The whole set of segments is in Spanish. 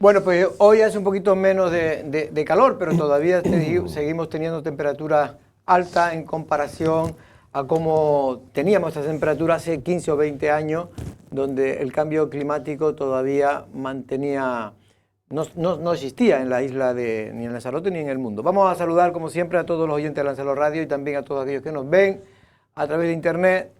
Bueno, pues hoy hace un poquito menos de calor, pero todavía seguimos teniendo temperaturas altas en comparación a cómo teníamos esta temperatura hace 15 o 20 años, donde el cambio climático todavía no existía en la isla ni en Lanzarote ni en el mundo. Vamos a saludar, como siempre, a todos los oyentes de Lanzarote Radio y también a todos aquellos que nos ven a través de internet.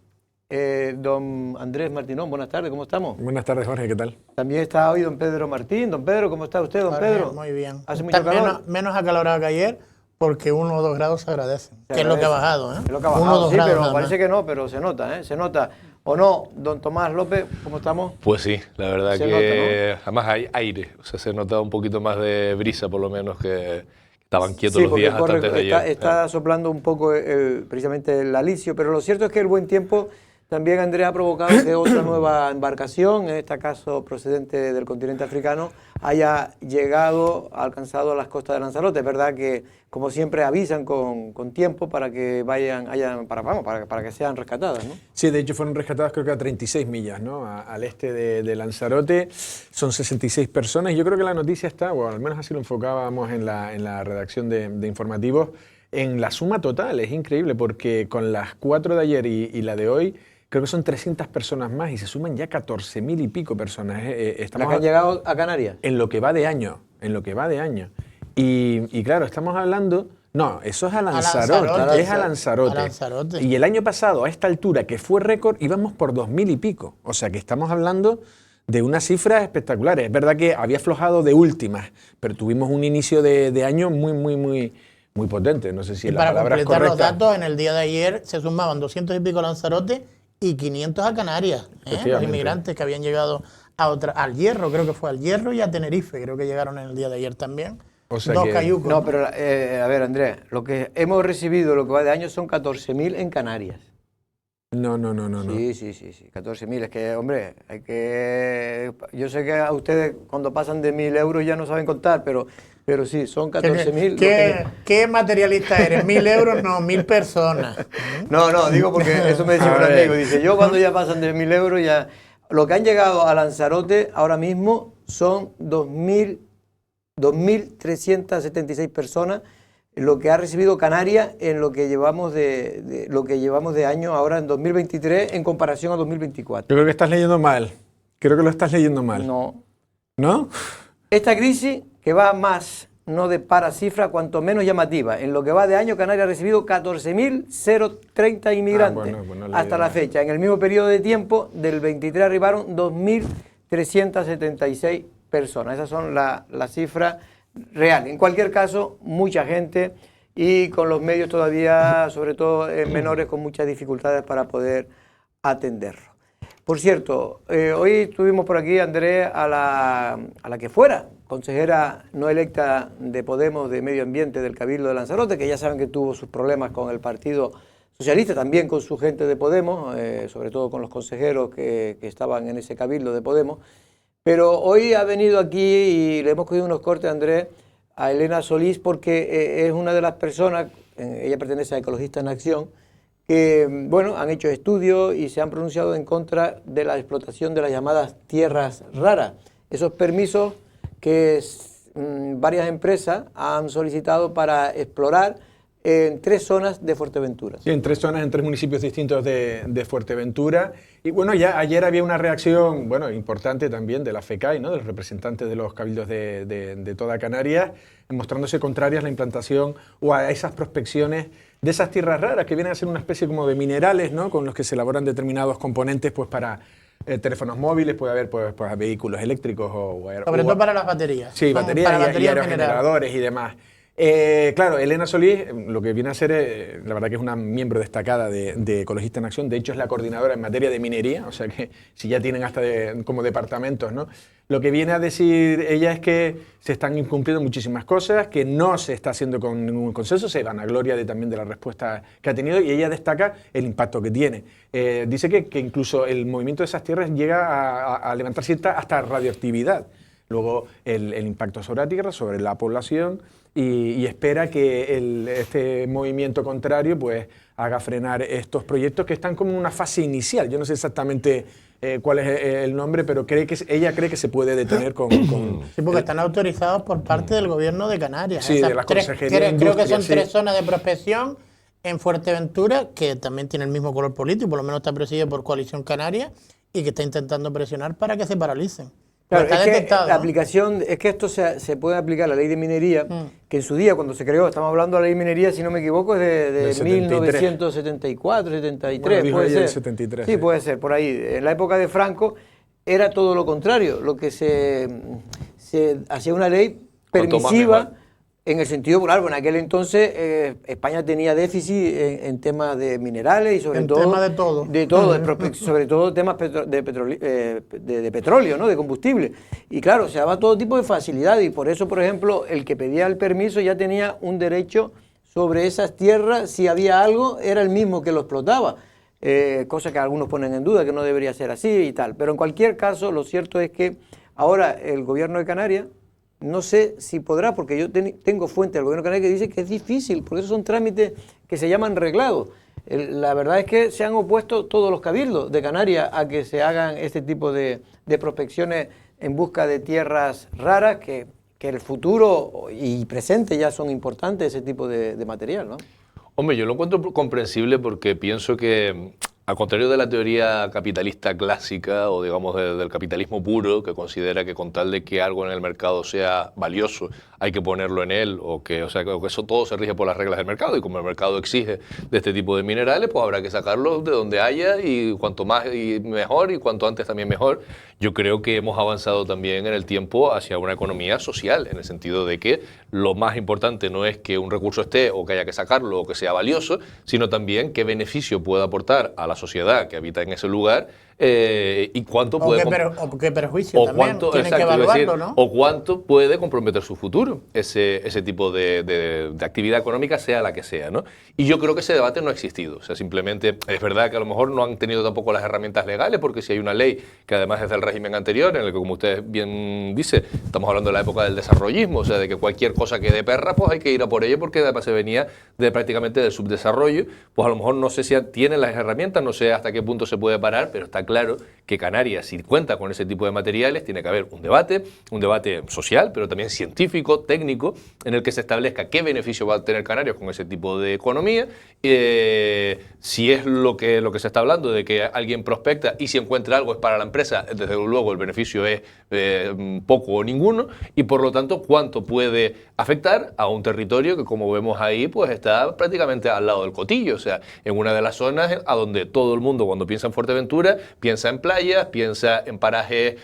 Don Andrés Martinón, buenas tardes, ¿cómo estamos? Buenas tardes, Jorge, ¿qué tal? También está hoy don Pedro Martín. Don Pedro, ¿cómo está usted, don Pedro? Muy bien. ¿Hace mucho calor? Menos acalorado que ayer, porque 1 o 2 grados se agradecen. Que es lo que ha bajado, ¿eh? Es lo que ha bajado, sí, pero parece que no, pero se nota, ¿eh? Se nota. ¿O no, don Tomás López, cómo estamos? Pues sí, la verdad Se que nota, ¿no? además hay aire, o sea, se nota un poquito más de brisa por lo menos, que estaban quietos Sí, los días hasta porque antes de ayer. está soplando un poco precisamente el alisio, pero lo cierto es que el buen tiempo también, Andrés, ha provocado que otra nueva embarcación, en este caso procedente del continente africano, haya alcanzado las costas de Lanzarote. Es verdad que, como siempre, avisan con tiempo para que para que sean rescatadas, ¿no? Sí, de hecho fueron rescatadas creo que a 36 millas, ¿no? Al este de Lanzarote. Son 66 personas. Yo creo que la noticia está, o al menos así lo enfocábamos en la redacción de informativos, en la suma total. Es increíble porque con las 4 de ayer y la de hoy, creo que son 300 personas más y se suman ya 14.000 y pico personas. Las que han llegado a Canarias. En lo que va de año, Y claro, estamos hablando... No, eso es a Lanzarote, es a Lanzarote. Y el año pasado, a esta altura, que fue récord, íbamos por 2.000 y pico. O sea que estamos hablando de unas cifras espectaculares. Es verdad que había aflojado de últimas, pero tuvimos un inicio de año muy potente. No sé si y la para palabra es completar correcta. los datos, en el día de ayer se sumaban 200 y pico a Lanzarote y 500 a Canarias. Los inmigrantes que habían llegado al Hierro, creo que fue al Hierro y a Tenerife, creo que llegaron en el día de ayer también. O sea Dos que... cayucos. No, pero a ver, Andrés, lo que hemos recibido lo que va de año son 14.000 en Canarias. No. Sí, 14.000. Es que, hombre, yo sé que a ustedes cuando pasan de 1.000 euros ya no saben contar, pero sí, son 14.000. ¿Qué materialista eres? 1.000 euros, no, 1.000 personas. No, digo porque eso me decía un amigo. Dice, yo cuando ya pasan de 1.000 euros ya... Lo que han llegado a Lanzarote ahora mismo son 2.376 personas, lo que ha recibido Canarias en lo que llevamos de año ahora en 2023 en comparación a 2024. Yo creo que estás leyendo mal. Creo que lo estás leyendo mal. No. ¿No? Esta crisis que va más, no de para cifra, cuanto menos llamativa. En lo que va de año, Canarias ha recibido 14.030 inmigrantes hasta la fecha. En el mismo periodo de tiempo, del 23 arribaron 2.376 personas. Esas son las cifras reales. En cualquier caso, mucha gente y con los medios todavía, sobre todo menores, con muchas dificultades para poder atenderlo. Por cierto, hoy tuvimos por aquí, Andrés, a la que fuera consejera no electa de Podemos de Medio Ambiente del Cabildo de Lanzarote, que ya saben que tuvo sus problemas con el Partido Socialista, también con su gente de Podemos, sobre todo con los consejeros que estaban en ese Cabildo de Podemos. Pero hoy ha venido aquí y le hemos cogido unos cortes, Andrés, a Elena Solís, porque es una de las personas, ella pertenece a Ecologistas en Acción, que, bueno, han hecho estudios y se han pronunciado en contra de la explotación de las llamadas tierras raras. Esos permisos que varias empresas han solicitado para explorar en 3 zonas de Fuerteventura. Sí, en 3 zonas, en 3 municipios distintos de Fuerteventura. Y bueno, ya ayer había una reacción, bueno, importante también de la FECAI, ¿no? De los representantes de los cabildos de toda Canarias, mostrándose contrarias a la implantación o a esas prospecciones de esas tierras raras, que vienen a ser una especie como de minerales, ¿no? Con los que se elaboran determinados componentes, pues para teléfonos móviles, puede haber pues vehículos eléctricos sobre todo para las baterías. Sí, baterías y aerogeneradores y demás. Claro, Elena Solís lo que viene a ser, la verdad que es una miembro destacada de Ecologistas en Acción, de hecho es la coordinadora en materia de minería, o sea que si ya tienen hasta como departamentos, ¿no? Lo que viene a decir ella es que se están incumpliendo muchísimas cosas, que no se está haciendo con ningún consenso, se vanagloria también de la respuesta que ha tenido y ella destaca el impacto que tiene. Dice que incluso el movimiento de esas tierras llega a levantar cierta hasta radioactividad. Luego el impacto sobre la tierra, sobre la población y espera que este movimiento contrario pues haga frenar estos proyectos que están como en una fase inicial. Yo no sé exactamente cuál es el nombre, pero ella cree que se puede detener con Sí, porque están autorizados por parte del gobierno de Canarias. Sí, de la Consejería de Creo que Industria, son 3 zonas de prospección en Fuerteventura, que también tiene el mismo color político, por lo menos está presidido por Coalición Canaria, y que está intentando presionar para que se paralicen. Claro, está es que detectado, la ¿no? aplicación, es que esto se puede aplicar, la ley de minería, que en su día, cuando se creó, estamos hablando de la ley de minería, si no me equivoco, es de 1974, 73, Bueno, dijo puede ella ser. el 73, Sí, sí. puede ser, por ahí. En la época de Franco era todo lo contrario, lo que se hacía una ley Cuanto más permisiva, mejor. en el sentido, claro, en aquel entonces España tenía déficit en temas de minerales y sobre En todo... temas de todo. De todo, sobre todo temas de petróleo, ¿no? De combustible. Y claro, se daba todo tipo de facilidades y por eso, por ejemplo, el que pedía el permiso ya tenía un derecho sobre esas tierras, si había algo, era el mismo que lo explotaba. Cosa que algunos ponen en duda, que no debería ser así y tal. Pero en cualquier caso, lo cierto es que ahora el gobierno de Canarias, no sé si podrá, porque yo tengo fuente del gobierno de Canarias que dice que es difícil, porque esos son trámites que se llaman reglados. La verdad es que se han opuesto todos los cabildos de Canarias a que se hagan este tipo de prospecciones en busca de tierras raras, que el futuro y presente ya son importantes ese tipo de material, ¿no? Hombre, yo lo encuentro comprensible porque pienso que, al contrario de la teoría capitalista clásica o digamos del capitalismo puro, que considera que con tal de que algo en el mercado sea valioso hay que ponerlo en él, o que eso todo se rige por las reglas del mercado, y como el mercado exige de este tipo de minerales, pues habrá que sacarlos de donde haya, y cuanto más y mejor, y cuanto antes también mejor. Yo creo que hemos avanzado también en el tiempo hacia una economía social, en el sentido de que lo más importante no es que un recurso esté o que haya que sacarlo o que sea valioso, sino también qué beneficio puede aportar a la sociedad que habita en ese lugar, y cuánto puede... O qué perjuicio también, tienen que evaluarlo, ¿no? O cuánto puede comprometer su futuro ese tipo de actividad económica, sea la que sea, ¿no? Y yo creo que ese debate no ha existido. O sea, simplemente es verdad que a lo mejor no han tenido tampoco las herramientas legales, porque si hay una ley que además es del régimen anterior, en el que, como usted bien dice, estamos hablando de la época del desarrollismo, o sea, de que cualquier cosa que dé perra, pues hay que ir a por ello, porque además se venía prácticamente del subdesarrollo. Pues a lo mejor no sé si tienen las herramientas, no sé hasta qué punto se puede parar, pero está claro que Canarias, si cuenta con ese tipo de materiales, tiene que haber un debate social, pero también científico, técnico, en el que se establezca qué beneficio va a tener Canarias con ese tipo de economía, si es lo que se está hablando, de que alguien prospecta y si encuentra algo es para la empresa, desde luego el beneficio es poco o ninguno, y por lo tanto cuánto puede afectar a un territorio que, como vemos ahí, pues está prácticamente al lado del Cotillo, o sea, en una de las zonas a donde todo el mundo, cuando piensa en Fuerteventura, piensa en playas, piensa en parajes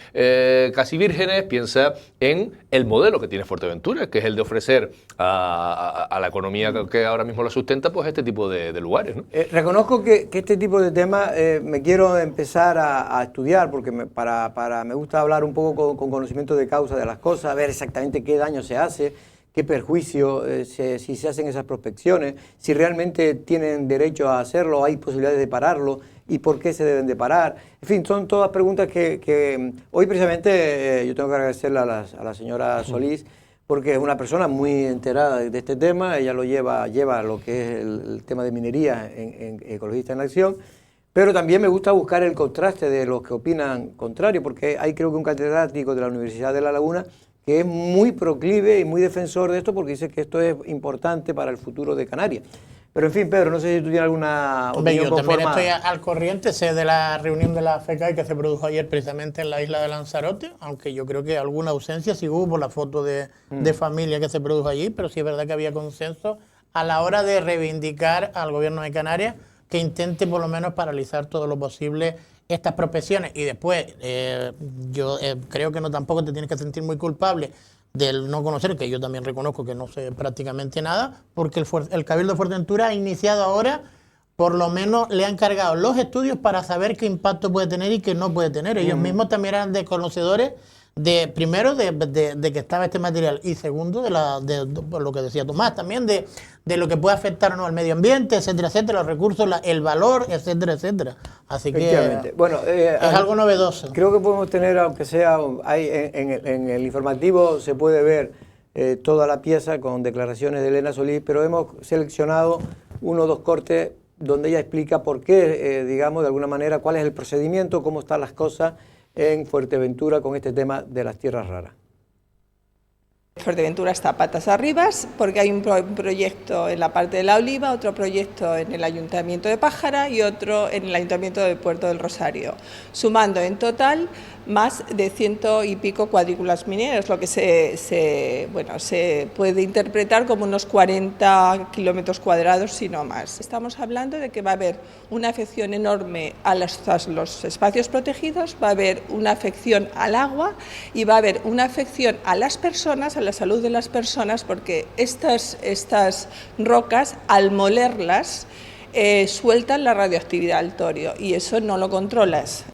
casi vírgenes, piensa en el modelo que tiene Fuerteventura, que es el de ofrecer a la economía que ahora mismo lo sustenta, pues este tipo de lugares, ¿no? Reconozco que este tipo de temas me quiero empezar a estudiar, porque me gusta hablar un poco con conocimiento de causa de las cosas, ver exactamente qué daño se hace, qué perjuicio, si se hacen esas prospecciones, si realmente tienen derecho a hacerlo, hay posibilidades de pararlo y por qué se deben de parar. En fin, son todas preguntas que hoy precisamente yo tengo que agradecerle a la señora Solís, porque es una persona muy enterada de este tema. Ella lo lleva lo que es el tema de minería en Ecologistas en Acción, pero también me gusta buscar el contraste de los que opinan contrario, porque hay creo que un catedrático de la Universidad de La Laguna que es muy proclive y muy defensor de esto, porque dice que esto es importante para el futuro de Canarias. Pero en fin, Pedro, no sé si tú tienes alguna opinión yo también conformada. estoy al corriente, sé de la reunión de la FECAI que se produjo ayer precisamente en la isla de Lanzarote, aunque yo creo que alguna ausencia sí hubo por la foto de familia que se produjo allí, pero sí es verdad que había consenso a la hora de reivindicar al gobierno de Canarias que intente por lo menos paralizar todo lo posible estas prospecciones. Y después, yo creo que no tampoco te tienes que sentir muy culpable del no conocer, que yo también reconozco que no sé prácticamente nada, porque el Cabildo de Fuerteventura ha iniciado ahora, por lo menos le han cargado los estudios para saber qué impacto puede tener y qué no puede tener. Ellos mismos también eran desconocedores primero de que estaba este material, y segundo de lo que decía Tomás también, de lo que puede afectar o no al medio ambiente, etcétera, etcétera, los recursos, el valor, etcétera, etcétera. Así que bueno, es algo novedoso. Creo que podemos tener, aunque sea, en el informativo se puede ver toda la pieza con declaraciones de Elena Solís, pero hemos seleccionado uno o dos cortes donde ella explica por qué, digamos, de alguna manera, cuál es el procedimiento, cómo están las cosas en Fuerteventura con este tema de las tierras raras. Fuerteventura está patas arriba porque hay un proyecto en la parte de La Oliva, otro proyecto en el Ayuntamiento de Pájara y otro en el Ayuntamiento de Puerto del Rosario, sumando en total más de 100 y pico cuadrículas mineras, lo que se puede interpretar como unos 40 kilómetros cuadrados, si no más. Estamos hablando de que va a haber una afección enorme a los espacios protegidos, va a haber una afección al agua y va a haber una afección a las personas, a la salud de las personas, porque estas rocas, al molerlas, sueltan la radioactividad al torio y eso no lo controlas.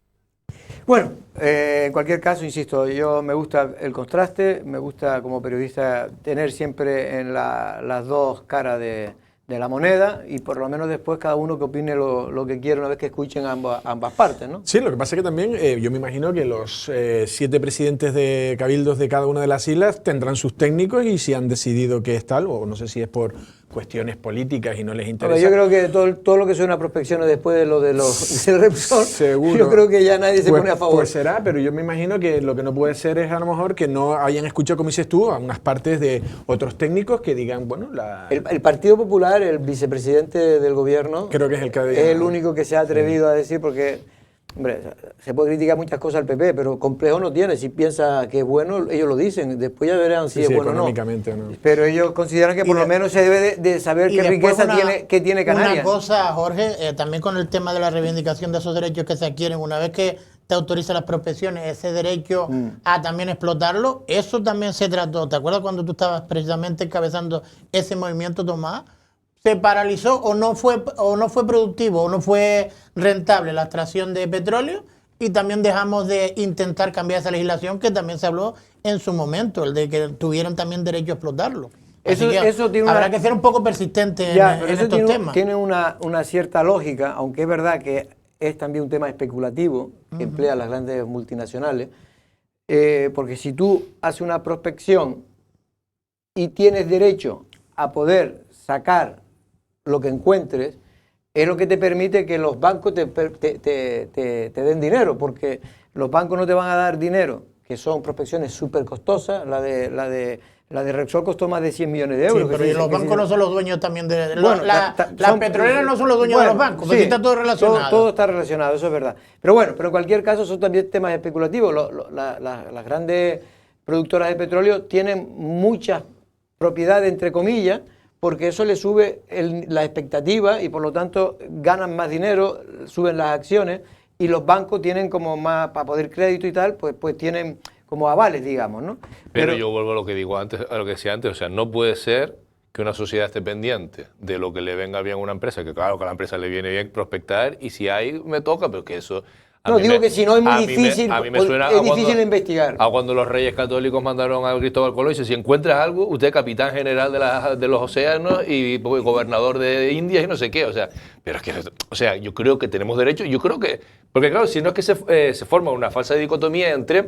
Bueno, en cualquier caso, insisto, yo me gusta el contraste, me gusta como periodista tener siempre en las dos caras de la moneda y por lo menos después cada uno que opine lo que quiera una vez que escuchen ambas partes, ¿no? Sí, lo que pasa es que también yo me imagino que los 7 presidentes de cabildos de cada una de las islas tendrán sus técnicos y si han decidido que es tal, o no sé si es por cuestiones políticas y no les interesa. Yo creo que todo lo que suena a prospecciones después de lo del Repsol, seguro, yo creo que ya nadie se pone a favor. Pues será, pero yo me imagino que lo que no puede ser es a lo mejor que no hayan escuchado, como dices tú, a unas partes de otros técnicos que digan, bueno, El Partido Popular, el vicepresidente del gobierno, creo que es el único que se ha atrevido a decir, porque hombre, se puede criticar muchas cosas al PP, pero complejo no tiene. Si piensa que es bueno, ellos lo dicen. Después ya verán si es bueno o no. No. Pero ellos consideran que por lo menos se debe de saber qué riqueza tiene Canarias. Una cosa, Jorge, también con el tema de la reivindicación de esos derechos que se adquieren, una vez que te autoriza las prospecciones, ese derecho a también explotarlo, eso también se trató. ¿Te acuerdas cuando tú estabas precisamente encabezando ese movimiento, Tomás? Se paralizó o no fue productivo o no fue rentable la extracción de petróleo y también dejamos de intentar cambiar esa legislación que también se habló en su momento, el de que tuvieran también derecho a explotarlo. Eso tiene habrá que ser un poco persistente en estos temas. Tiene una cierta lógica, aunque es verdad que es también un tema especulativo que emplean las grandes multinacionales, porque si tú haces una prospección y tienes derecho a poder sacar lo que encuentres, es lo que te permite que los bancos te den dinero, porque los bancos no te van a dar dinero, que son prospecciones súper costosas. La de Repsol costó más de 100 millones de euros. Sí, pero los bancos no son los dueños también de... las petroleras no son los dueños de los bancos, porque está todo relacionado. Todo está relacionado, eso es verdad. Pero bueno, en cualquier caso son también temas especulativos. Las grandes productoras de petróleo tienen muchas propiedades, entre comillas, porque eso le sube la expectativa y por lo tanto ganan más dinero, suben las acciones y los bancos tienen como más, para poder crédito y tal, pues tienen como avales, digamos, ¿no? Pero yo vuelvo a lo que digo antes, a lo que decía antes, o sea, no puede ser que una sociedad esté pendiente de lo que le venga bien a una empresa, que claro que a la empresa le viene bien prospectar y si hay, me toca, pero que eso... No, digo que si no es muy difícil, a mí me suena es difícil investigar. A cuando los reyes católicos mandaron a Cristóbal Colón y dice, si encuentras algo, usted es capitán general de los océanos y gobernador de Indias y no sé qué, o sea, pero es que, o sea, yo creo que tenemos derecho, yo creo que, porque claro, si no es que se forma una falsa dicotomía entre...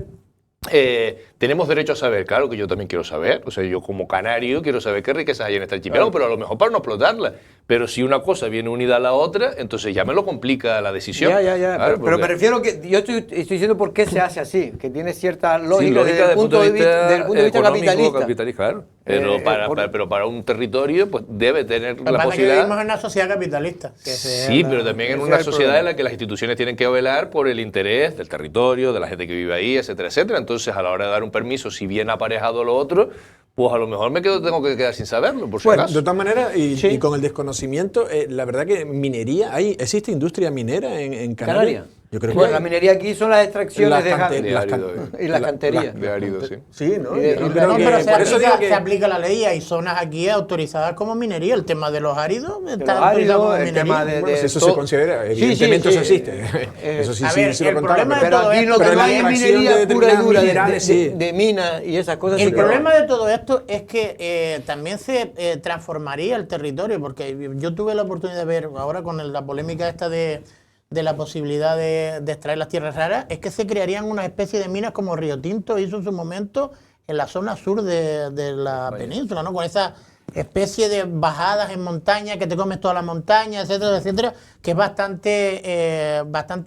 tenemos derecho a saber, claro que yo también quiero saber, o sea, yo como canario quiero saber qué riquezas hay en este archipiélago, pero a lo mejor para no explotarla. Pero si una cosa viene unida a la otra, entonces ya me lo complica la decisión. Claro, pero me refiero que yo estoy diciendo por qué se hace así, que tiene cierta lógica, desde el punto de vista capitalista. Claro. Pero para un territorio pues debe tener la posibilidad. Que vivimos en una sociedad capitalista. Sí, pero también en una sociedad en la que las instituciones tienen que velar por el interés del territorio, de la gente que vive ahí, etcétera, etcétera. Entonces, a la hora de dar un permiso, si viene aparejado lo otro, pues a lo mejor tengo que quedar sin saberlo, por si acaso. De todas maneras, y con el desconocimiento, la verdad que minería, ¿existe industria minera en Canarias? Yo creo que la minería aquí son las extracciones y las canterías. De árido, sí. Sí, ¿no? Pero se aplica la ley, hay zonas aquí autorizadas como minería. El tema de los áridos está autorizado como minería. Tema bueno, si eso se considera, evidentemente eso existe. Eso sí, sí lo contamos. Pero aquí lo que no hay es minería pura y dura de minas y esas cosas. El problema de todo esto es que también se transformaría el territorio, porque yo tuve la oportunidad de ver ahora con la polémica esta de la posibilidad de extraer las tierras raras, es que se crearían una especie de minas como Río Tinto hizo en su momento en la zona sur de la península, ¿no? Con esa especie de bajadas en montaña, que te comes toda la montaña, etcétera, etcétera, que es bastante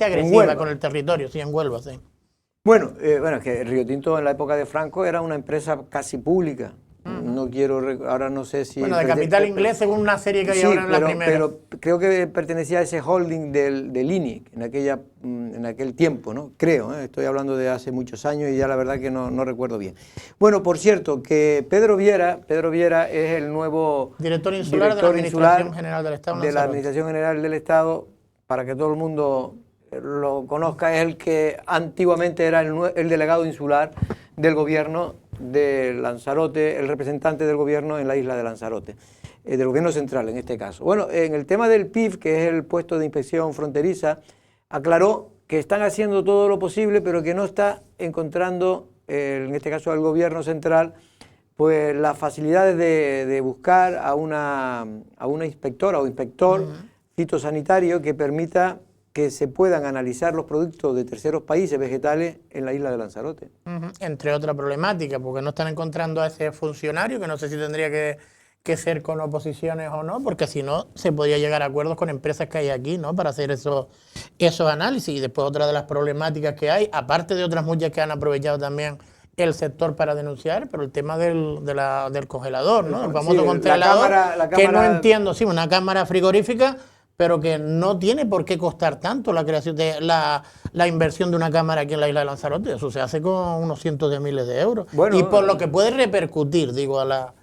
agresiva con el territorio, sí, en Huelva, sí. Bueno, es que Río Tinto en la época de Franco era una empresa casi pública. No quiero, ahora no sé si... Bueno, de capital inglés, según una serie que hay ahora en la primera. Pero creo que pertenecía a ese holding del INI en aquel tiempo, ¿no? Creo, estoy hablando de hace muchos años y ya la verdad que no recuerdo bien. Bueno, por cierto, que Pedro Viera es el nuevo director insular de la Administración General del Estado. De la Administración General del Estado, para que todo el mundo lo conozca, es el que antiguamente era el delegado insular del gobierno de Lanzarote, el representante del gobierno en la isla de Lanzarote, del gobierno central en este caso. Bueno, en el tema del PIF, que es el puesto de inspección fronteriza, aclaró que están haciendo todo lo posible, pero que no está encontrando, en este caso el gobierno central, pues las facilidades de buscar a una inspectora o inspector fitosanitario que permita que se puedan analizar los productos de terceros países vegetales en la isla de Lanzarote. Entre otras problemáticas, porque no están encontrando a ese funcionario, que no sé si tendría que ser con oposiciones o no, porque si no, se podría llegar a acuerdos con empresas que hay aquí, ¿no?, para hacer esos análisis. Y después otra de las problemáticas que hay, aparte de otras muchas que han aprovechado también el sector para denunciar, pero el tema del congelador, ¿no?, el famoso congelador, la cámara, que no entiendo, sí, una cámara frigorífica, pero que no tiene por qué costar tanto la creación de la inversión de una cámara aquí en la isla de Lanzarote. Eso se hace con unos cientos de miles de euros. Bueno, y por lo que puede repercutir, digo, a la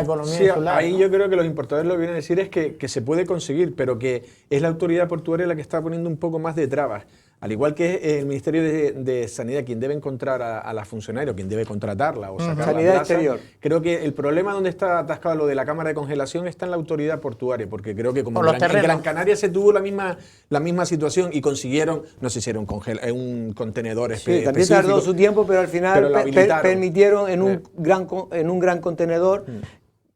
economía insular. Ahí, ¿no? Yo creo que los importadores lo que vienen a decir es que se puede conseguir, pero que es la autoridad portuaria la que está poniendo un poco más de trabas. Al igual que es el Ministerio de Sanidad quien debe encontrar a la funcionaria, quien debe contratarla o sacarla. Sanidad exterior. Creo que el problema donde está atascado lo de la cámara de congelación está en la autoridad portuaria, porque creo que como en Gran Canaria se tuvo la misma situación y consiguieron, no sé si era un contenedor específico. También tardó su tiempo, pero al final permitieron en un gran contenedor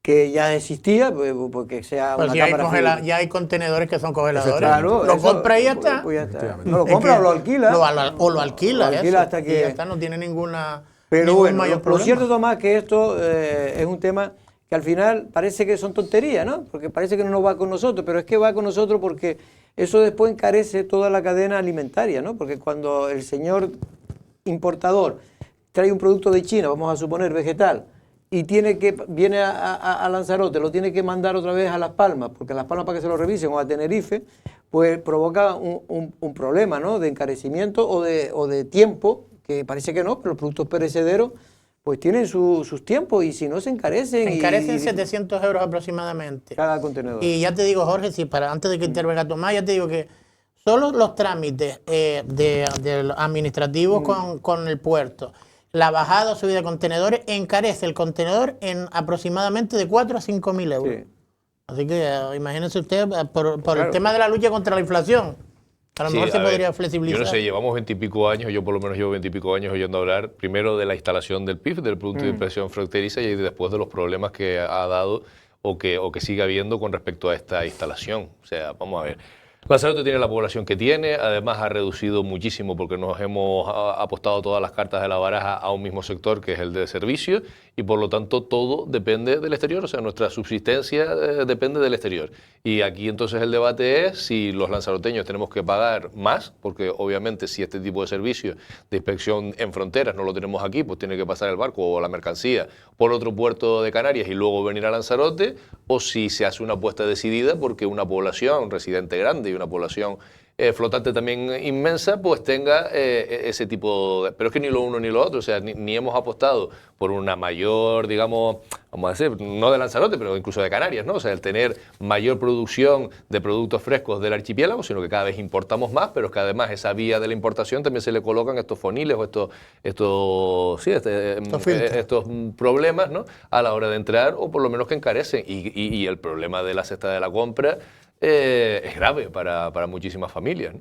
que ya existía, porque sea pues una cámara ya hay contenedores que son congeladores. Claro, lo compra y ya está. Pues ya está. No lo compra o lo alquila. O lo alquila hasta que... Y ya está, no tiene ninguna... Pero bueno, lo cierto, Tomás, que esto es un tema que al final parece que son tonterías, ¿no? Porque parece que no va con nosotros, pero es que va con nosotros porque eso después encarece toda la cadena alimentaria, ¿no? Porque cuando el señor importador trae un producto de China, vamos a suponer vegetal, y viene a Lanzarote, lo tiene que mandar otra vez a Las Palmas, porque Las Palmas para que se lo revisen, o a Tenerife, pues provoca un problema, ¿no?, de encarecimiento o de tiempo, que parece que no, pero los productos perecederos pues tienen sus tiempos y si no se encarecen. Encarecen 700 euros aproximadamente. Cada contenedor. Y ya te digo, Jorge, antes de que intervenga Tomás, ya te digo que solo los trámites administrativos con el puerto, la bajada o subida de contenedores, encarece el contenedor en aproximadamente de 4 a 5.000 euros. Sí. Así que imagínense usted, por el tema de la lucha contra la inflación, a lo mejor se podría flexibilizar. Yo no sé, llevamos 20 y pico años, yo por lo menos llevo 20 y pico años oyendo hablar primero de la instalación del PIF, del Producto de Inspección Fronteriza, y después de los problemas que ha dado o que sigue habiendo con respecto a esta instalación. O sea, vamos a ver. Lanzarote tiene la población que tiene, además ha reducido muchísimo porque nos hemos apostado todas las cartas de la baraja a un mismo sector que es el de servicios y por lo tanto todo depende del exterior, o sea, nuestra subsistencia depende del exterior. Y aquí entonces el debate es si los lanzaroteños tenemos que pagar más, porque obviamente si este tipo de servicio de inspección en fronteras no lo tenemos aquí, pues tiene que pasar el barco o la mercancía por otro puerto de Canarias y luego venir a Lanzarote, o si se hace una apuesta decidida porque una población residente grande y una población flotante también inmensa, pues tenga ese tipo de... Pero es que ni lo uno ni lo otro, o sea, ni hemos apostado por una mayor, digamos, vamos a decir, no de Lanzarote, pero incluso de Canarias, ¿no? O sea, el tener mayor producción de productos frescos del archipiélago, sino que cada vez importamos más, pero que además esa vía de la importación también se le colocan estos foniles o estos problemas, ¿no?, a la hora de entrar, o por lo menos que encarecen. Y el problema de la cesta de la compra es grave para muchísimas familias, ¿no?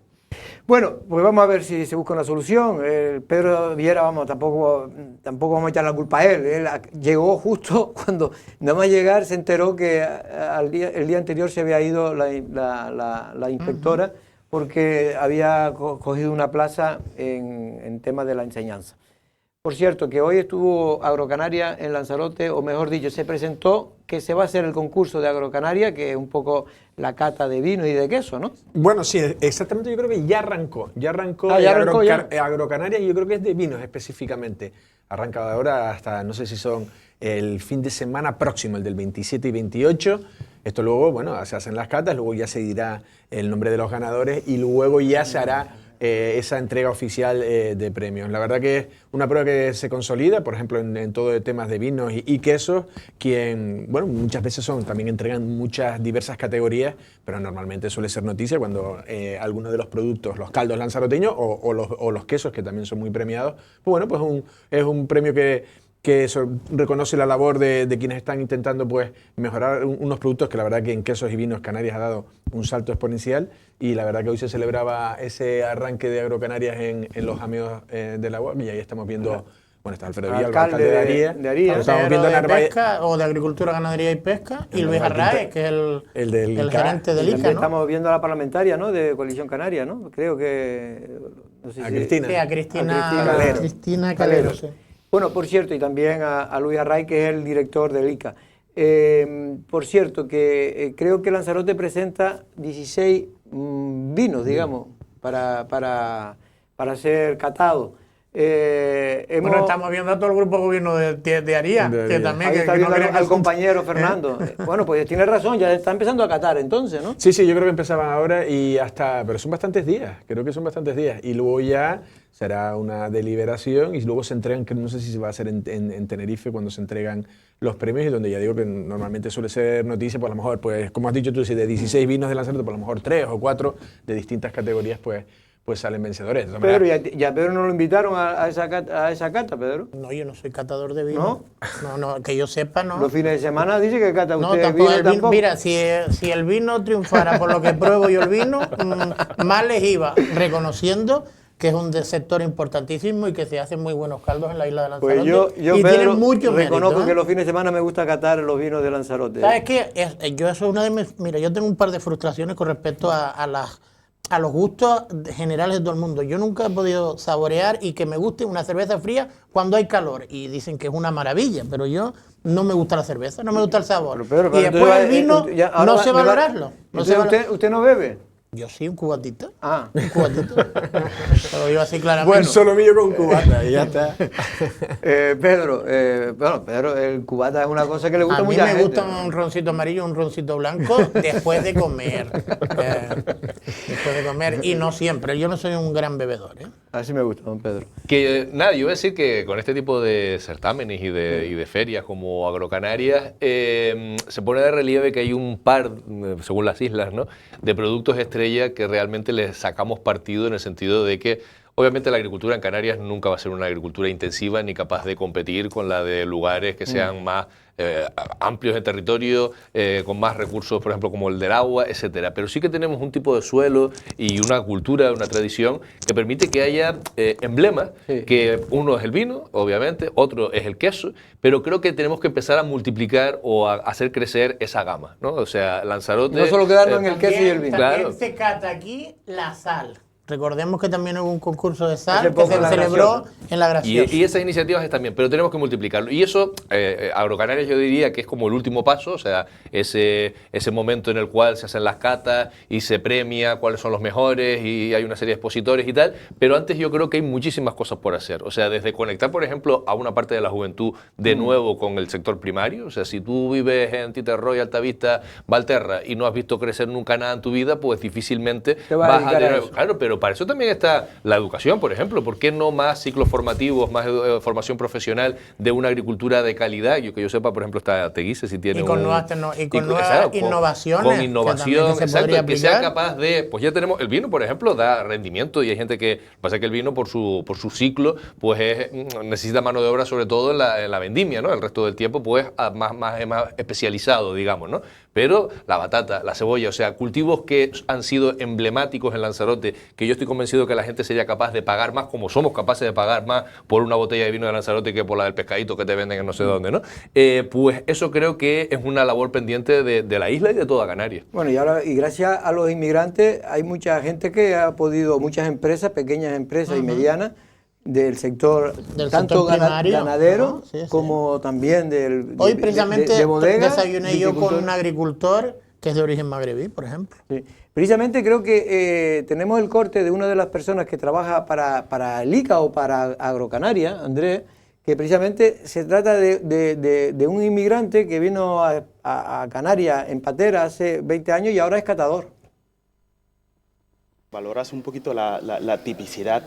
Bueno, pues vamos a ver si se busca una solución. Pedro Viera, tampoco vamos a echar la culpa a él. Él llegó justo cuando, nada más llegar, se enteró que el día anterior se había ido la inspectora porque había cogido una plaza en tema de la enseñanza. Por cierto, que hoy estuvo Agrocanaria en Lanzarote, o mejor dicho, se presentó que se va a hacer el concurso de Agrocanaria, que es un poco la cata de vino y de queso, ¿no? Bueno, sí, exactamente, yo creo que ya arrancó. Ya arrancó, Agrocanaria, y yo creo que es de vinos específicamente. Arranca ahora hasta, no sé si son el fin de semana próximo, el del 27 y 28. Esto luego, bueno, se hacen las catas, luego ya se dirá el nombre de los ganadores y luego ya se hará esa entrega oficial de premios. La verdad que es una prueba que se consolida, por ejemplo, en todo de temas de vinos y quesos, quien, bueno, muchas veces también entregan muchas diversas categorías, pero normalmente suele ser noticia cuando algunos de los productos, los caldos lanzaroteños o los quesos, que también son muy premiados, pues bueno, pues es un premio que reconoce la labor de quienes están intentando pues mejorar unos productos que la verdad que en quesos y vinos Canarias ha dado un salto exponencial, y la verdad que hoy se celebraba ese arranque de Agrocanarias en los Jameos de la UAM, y ahí estamos viendo, bueno, está Alfredo Villalba, alcalde de Aría, estamos viendo de pesca, o de Agricultura, Ganadería y Pesca, y Luis Arraez, que es el gerente del ICA, ¿no? Estamos viendo a la parlamentaria, ¿no?, de Coalición Canaria, ¿no? Creo que... No sé a Cristina. Sí, a Cristina Calero, sí. Bueno, por cierto, y también a Luis Arraez, que es el director del ICA. Por cierto, que creo que Lanzarote presenta 16 vinos, digamos, para ser catados. Bueno, estamos viendo a todo el grupo de gobierno de Aría, que también... Ahí está viendo al compañero Fernando. Bueno, pues tiene razón, ya está empezando a catar entonces, ¿no? Sí, yo creo que empezaban ahora y hasta... Pero son bastantes días, creo que son bastantes días. Y luego ya será una deliberación y luego se entregan, que no sé si se va a hacer en Tenerife, cuando se entregan los premios, y donde ya digo que normalmente suele ser noticia, pues a lo mejor, pues como has dicho tú, si de 16 vinos de Lanzarote, pues a lo mejor 3 o 4 de distintas categorías, pues salen vencedores. Pedro, ¿ya Pedro no lo invitaron a esa cata, Pedro? No, yo no soy catador de vino. No, que yo sepa, no. Los fines de semana dice que cata usted tampoco, vino, tampoco. Mira, si el vino triunfara por lo que pruebo yo el vino, mal les iba, reconociendo que es un sector importantísimo y que se hacen muy buenos caldos en la isla de Lanzarote. Pues yo y Pedro, tienen mucho reconozco mérito, que los fines de semana me gusta catar los vinos de Lanzarote. ¿Sabes qué? Yo eso es una de mis... Mira, yo tengo un par de frustraciones con respecto a los gustos generales de todo el mundo. Yo nunca he podido saborear y que me guste una cerveza fría cuando hay calor. Y dicen que es una maravilla, pero yo no me gusta la cerveza, no me gusta el sabor. Pero y después el vino, no sé valorarlo. ¿Usted no bebe? Yo sí, un cubatito. Ah. Un cubatito. Lo digo así claramente. Bueno, solo mío con cubata y ya está. Pedro, el cubata es una cosa que le gusta a mucha gente. A mí me gusta un roncito amarillo, un roncito blanco después de comer. Después de comer, y no siempre. Yo no soy un gran bebedor, ¿eh? Así me gusta, don Pedro. Nada, yo voy a decir que con este tipo de certámenes y de ferias como Agrocanarias, se pone de relieve que hay un par, según las islas, ¿no?, de productos estrella que realmente les sacamos partido, en el sentido de que obviamente la agricultura en Canarias nunca va a ser una agricultura intensiva ni capaz de competir con la de lugares que sean más amplios en territorio, con más recursos, por ejemplo, como el del agua, etcétera. Pero sí que tenemos un tipo de suelo y una cultura, una tradición que permite que haya emblemas, que uno es el vino, obviamente, otro es el queso, pero creo que tenemos que empezar a multiplicar o a hacer crecer esa gama, ¿no? O sea, Lanzarote... No solo quedarnos en el queso y el vino. También se cata aquí la sal. Recordemos que también hubo un concurso de sal que se celebró en La Graciosa. Y esas iniciativas están bien, pero tenemos que multiplicarlo. Y eso, Agrocanarias yo diría que es como el último paso, o sea, ese momento en el cual se hacen las catas y se premia cuáles son los mejores y hay una serie de expositores y tal, pero antes yo creo que hay muchísimas cosas por hacer. O sea, desde conectar, por ejemplo, a una parte de la juventud de nuevo con el sector primario. O sea, si tú vives en Titerroy, Altavista, Valterra y no has visto crecer nunca nada en tu vida, pues difícilmente vas a tener... Claro, pero para eso también está la educación, por ejemplo. ¿Por qué no más ciclos formativos, más formación profesional de una agricultura de calidad? Yo que yo sepa, por ejemplo, está Teguise, si tiene nuevas innovaciones. Con innovación, exacto, que sea capaz de... Pues ya tenemos... El vino, por ejemplo, da rendimiento y hay gente que... Pasa que el vino, por su ciclo, pues necesita mano de obra, sobre todo en la vendimia, ¿no? El resto del tiempo, pues, más especializado, digamos, ¿no? Pero la batata, la cebolla, o sea, cultivos que han sido emblemáticos en Lanzarote, que yo estoy convencido que la gente sería capaz de pagar más, como somos capaces de pagar más por una botella de vino de Lanzarote que por la del pescadito que te venden en no sé dónde, ¿no? Pues eso creo que es una labor pendiente de la isla y de toda Canarias. Bueno, y gracias a los inmigrantes hay mucha gente que ha podido, muchas empresas, pequeñas empresas y medianas, del sector tanto ganadero, ¿no? Sí, como también Hoy precisamente de bodega, desayuné yo con un agricultor que es de origen magrebí, por ejemplo. Sí. Precisamente creo que tenemos el corte de una de las personas que trabaja para el ICA o para Agrocanaria, Andrés, que precisamente se trata de un inmigrante que vino a Canarias en patera hace 20 años y ahora es catador. Valoras un poquito la tipicidad,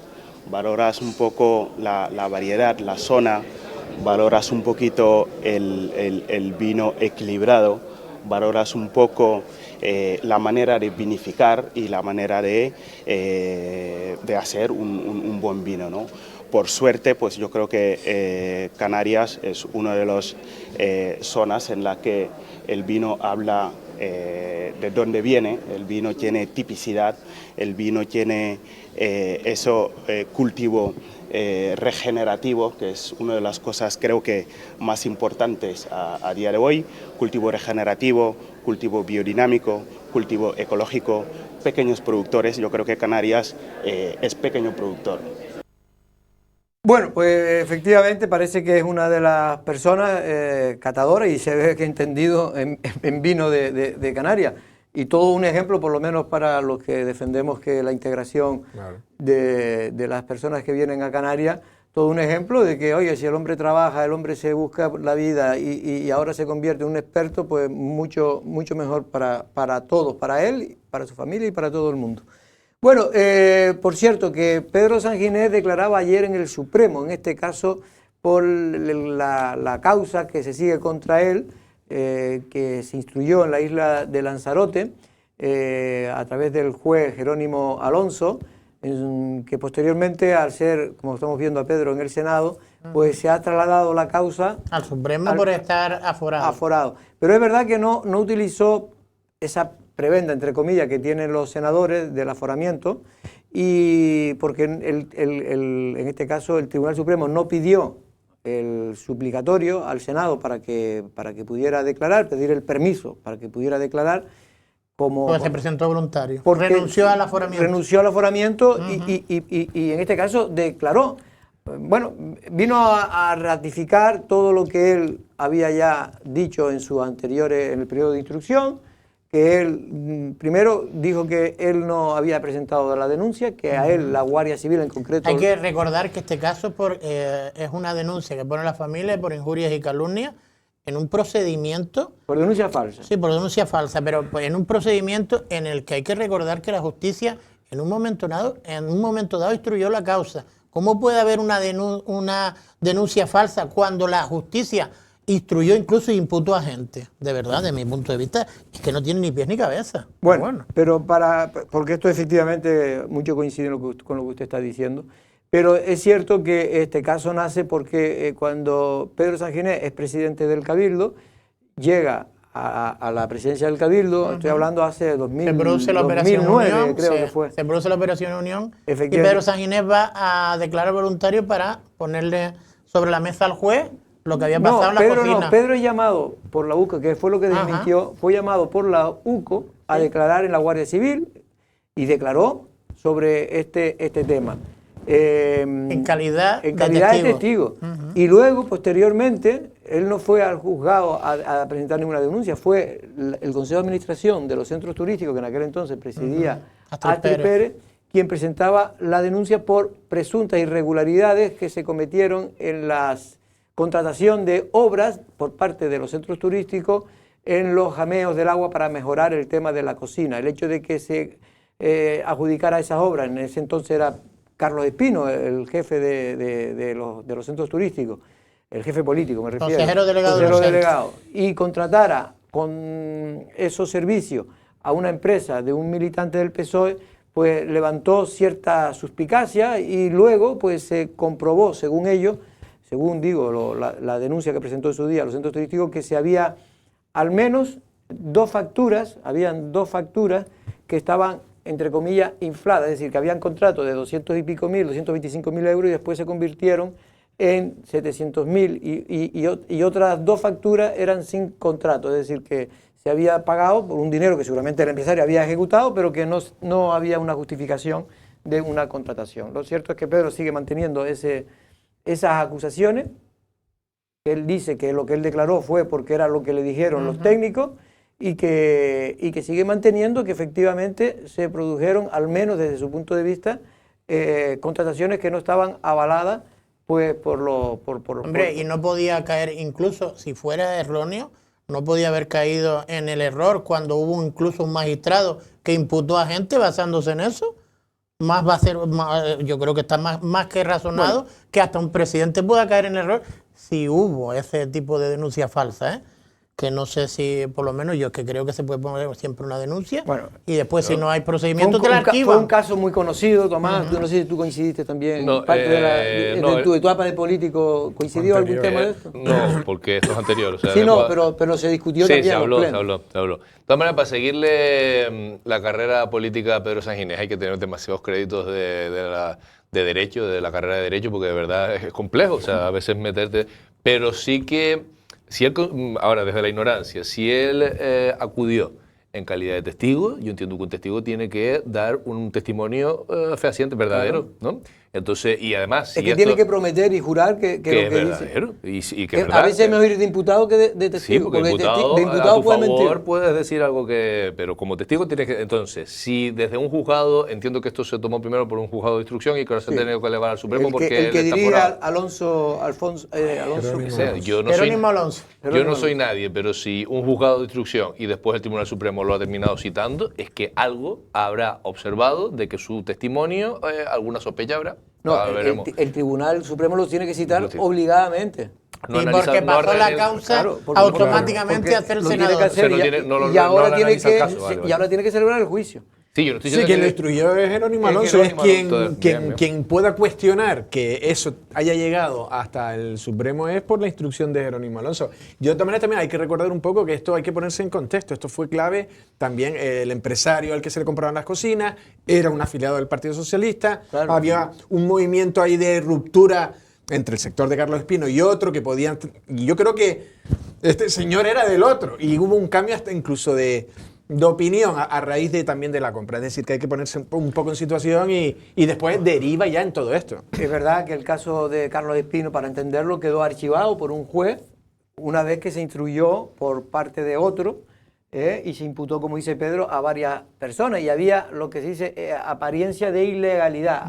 valoras un poco la variedad, la zona, valoras un poquito el vino equilibrado, valoras un poco la manera de vinificar y la manera de hacer un buen vino, ¿no? Por suerte, pues yo creo que Canarias es una de las zonas en la que el vino habla de dónde viene, el vino tiene tipicidad, el vino tiene cultivo regenerativo, que es una de las cosas creo que más importantes a día de hoy, cultivo regenerativo, cultivo biodinámico, cultivo ecológico, pequeños productores. Yo creo que Canarias es pequeño productor. Bueno, pues efectivamente parece que es una de las personas catadoras y se ve que ha entendido en vino de Canarias. Y todo un ejemplo, por lo menos para los que defendemos que la integración de las personas que vienen a Canarias, todo un ejemplo de que, oye, si el hombre trabaja, el hombre se busca la vida y ahora se convierte en un experto, pues mucho mejor para todos, para él, para su familia y para todo el mundo. Bueno, por cierto, que Pedro Sanginés declaraba ayer en el Supremo, en este caso por la causa que se sigue contra él, que se instruyó en la isla de Lanzarote a través del juez Jerónimo Alonso, que posteriormente, al ser, como estamos viendo a Pedro en el Senado, pues se ha trasladado la causa al Supremo por estar aforado. Pero es verdad que no utilizó esa prebenda, entre comillas, que tienen los senadores del aforamiento, y porque en este caso el Tribunal Supremo no pidió el suplicatorio al Senado para que pudiera declarar, pedir el permiso para que pudiera declarar, pues se presentó voluntario, renunció al aforamiento. Renunció al aforamiento y en este caso declaró. Bueno, vino a ratificar todo lo que él había ya dicho en sus anteriores, en el periodo de instrucción, que él primero dijo que él no había presentado la denuncia, que a él la Guardia Civil en concreto... Hay que recordar que este caso es una denuncia que pone la familia por injurias y calumnias en un procedimiento... Por denuncia falsa. Sí, por denuncia falsa, pero en un procedimiento en el que hay que recordar que la justicia en un momento dado instruyó la causa. ¿Cómo puede haber una denuncia falsa cuando la justicia instruyó, incluso imputó a gente? De verdad, de mi punto de vista, es que no tiene ni pies ni cabeza. Bueno. Pero porque esto efectivamente mucho coincide con lo que usted está diciendo, pero es cierto que este caso nace porque cuando Pedro Sanginés es presidente del Cabildo, llega a la presidencia del Cabildo, estoy hablando hace 2009, creo que fue. Se produce la Operación Unión y Pedro Sanginés va a declarar voluntario para ponerle sobre la mesa al juez lo que había pasado en la cocina. No, Pedro es llamado por la UCO, que fue lo que desmintió, fue llamado por la UCO a declarar en la Guardia Civil y declaró sobre este tema. En calidad de testigo. Y luego, posteriormente, él no fue al juzgado a presentar ninguna denuncia, fue el Consejo de Administración de los Centros Turísticos, que en aquel entonces presidía Astrid Pérez, quien presentaba la denuncia por presuntas irregularidades que se cometieron en la contratación de obras por parte de los centros turísticos en los jameos del agua para mejorar el tema de la cocina. El hecho de que se adjudicara esas obras, en ese entonces era Carlos Espino, el jefe de los centros turísticos, el jefe político, me refiero. Consejero delegado. Y contratara con esos servicios a una empresa de un militante del PSOE, pues levantó cierta suspicacia y luego pues se comprobó, según ellos, según digo, la denuncia que presentó en su día a los centros turísticos, que se había al menos habían dos facturas que estaban, entre comillas, infladas, es decir, que habían contratos de 200 y pico mil, 225.000 euros y después se convirtieron en 700.000 y otras dos facturas eran sin contrato, es decir, que se había pagado por un dinero que seguramente el empresario había ejecutado, pero que no había una justificación de una contratación. Lo cierto es que Pedro sigue manteniendo esas acusaciones. Él dice que lo que él declaró fue porque era lo que le dijeron los técnicos y que sigue manteniendo que efectivamente se produjeron, al menos desde su punto de vista, contrataciones que no estaban avaladas pues por Hombre, y no podía caer, incluso si fuera erróneo, no podía haber caído en el error cuando hubo incluso un magistrado que imputó a gente basándose en eso. Más va a ser, yo creo que está más que razonado que hasta un presidente pueda caer en error si hubo ese tipo de denuncia falsa, ¿eh? Que no sé si, por lo menos yo es que creo que se puede poner siempre una denuncia y después si no hay procedimiento te la archivan. Fue un caso muy conocido, Tomás, no sé si tú coincidiste también, No, parte de tu etapa de político, ¿coincidió algún tema de esto? No, porque esto es anterior. O sea, sí, no, pero se discutió también. Sí, se habló. De todas maneras, para seguirle la carrera política a Pedro Sanginés hay que tener demasiados créditos de Derecho, de la carrera de Derecho, porque de verdad es complejo, o sea, a veces meterte... Pero sí que... Si él, ahora, desde la ignorancia, si él acudió en calidad de testigo, yo entiendo que un testigo tiene que dar un testimonio fehaciente, verdadero, ¿no? Entonces, y además... Es que tiene que prometer y jurar que lo que es verdadero. Y que es a veces es mejor ir de imputado que de testigo. Sí, porque de imputado imputado a tu puede favor mentir. puedes decir algo que... Pero como testigo tienes que... Entonces, si desde un juzgado, entiendo que esto se tomó primero por un juzgado de instrucción y que ahora se ha tenido que elevar al Supremo porque... El que él está dirige forado. Alonso, O sea, yo no soy nadie, pero si un juzgado de instrucción y después el Tribunal Supremo lo ha terminado citando, es que algo habrá observado de que su testimonio, alguna sospecha habrá. No, el Tribunal Supremo lo tiene que citar obligadamente. Y porque pasó la causa, automáticamente hace el senador. Y ahora tiene que celebrar el juicio. Sí, yo no estoy Sí, diciendo quien lo instruyó es Jerónimo Alonso, es quien pueda cuestionar que eso haya llegado hasta el Supremo es por la instrucción de Jerónimo Alonso. Yo también hay que recordar un poco que esto hay que ponerse en contexto. Esto fue clave también el empresario al que se le compraban las cocinas, era un afiliado del Partido Socialista, había un movimiento ahí de ruptura entre el sector de Carlos Espino y otro que podían... Y yo creo que este señor era del otro y hubo un cambio hasta incluso de opinión a raíz también de la compra. Es decir, que hay que ponerse un poco en situación y después deriva ya en todo esto. Es verdad que el caso de Carlos Espino, para entenderlo, quedó archivado por un juez una vez que se instruyó por parte de otro y se imputó, como dice Pedro, a varias personas y había lo que se dice apariencia de ilegalidad.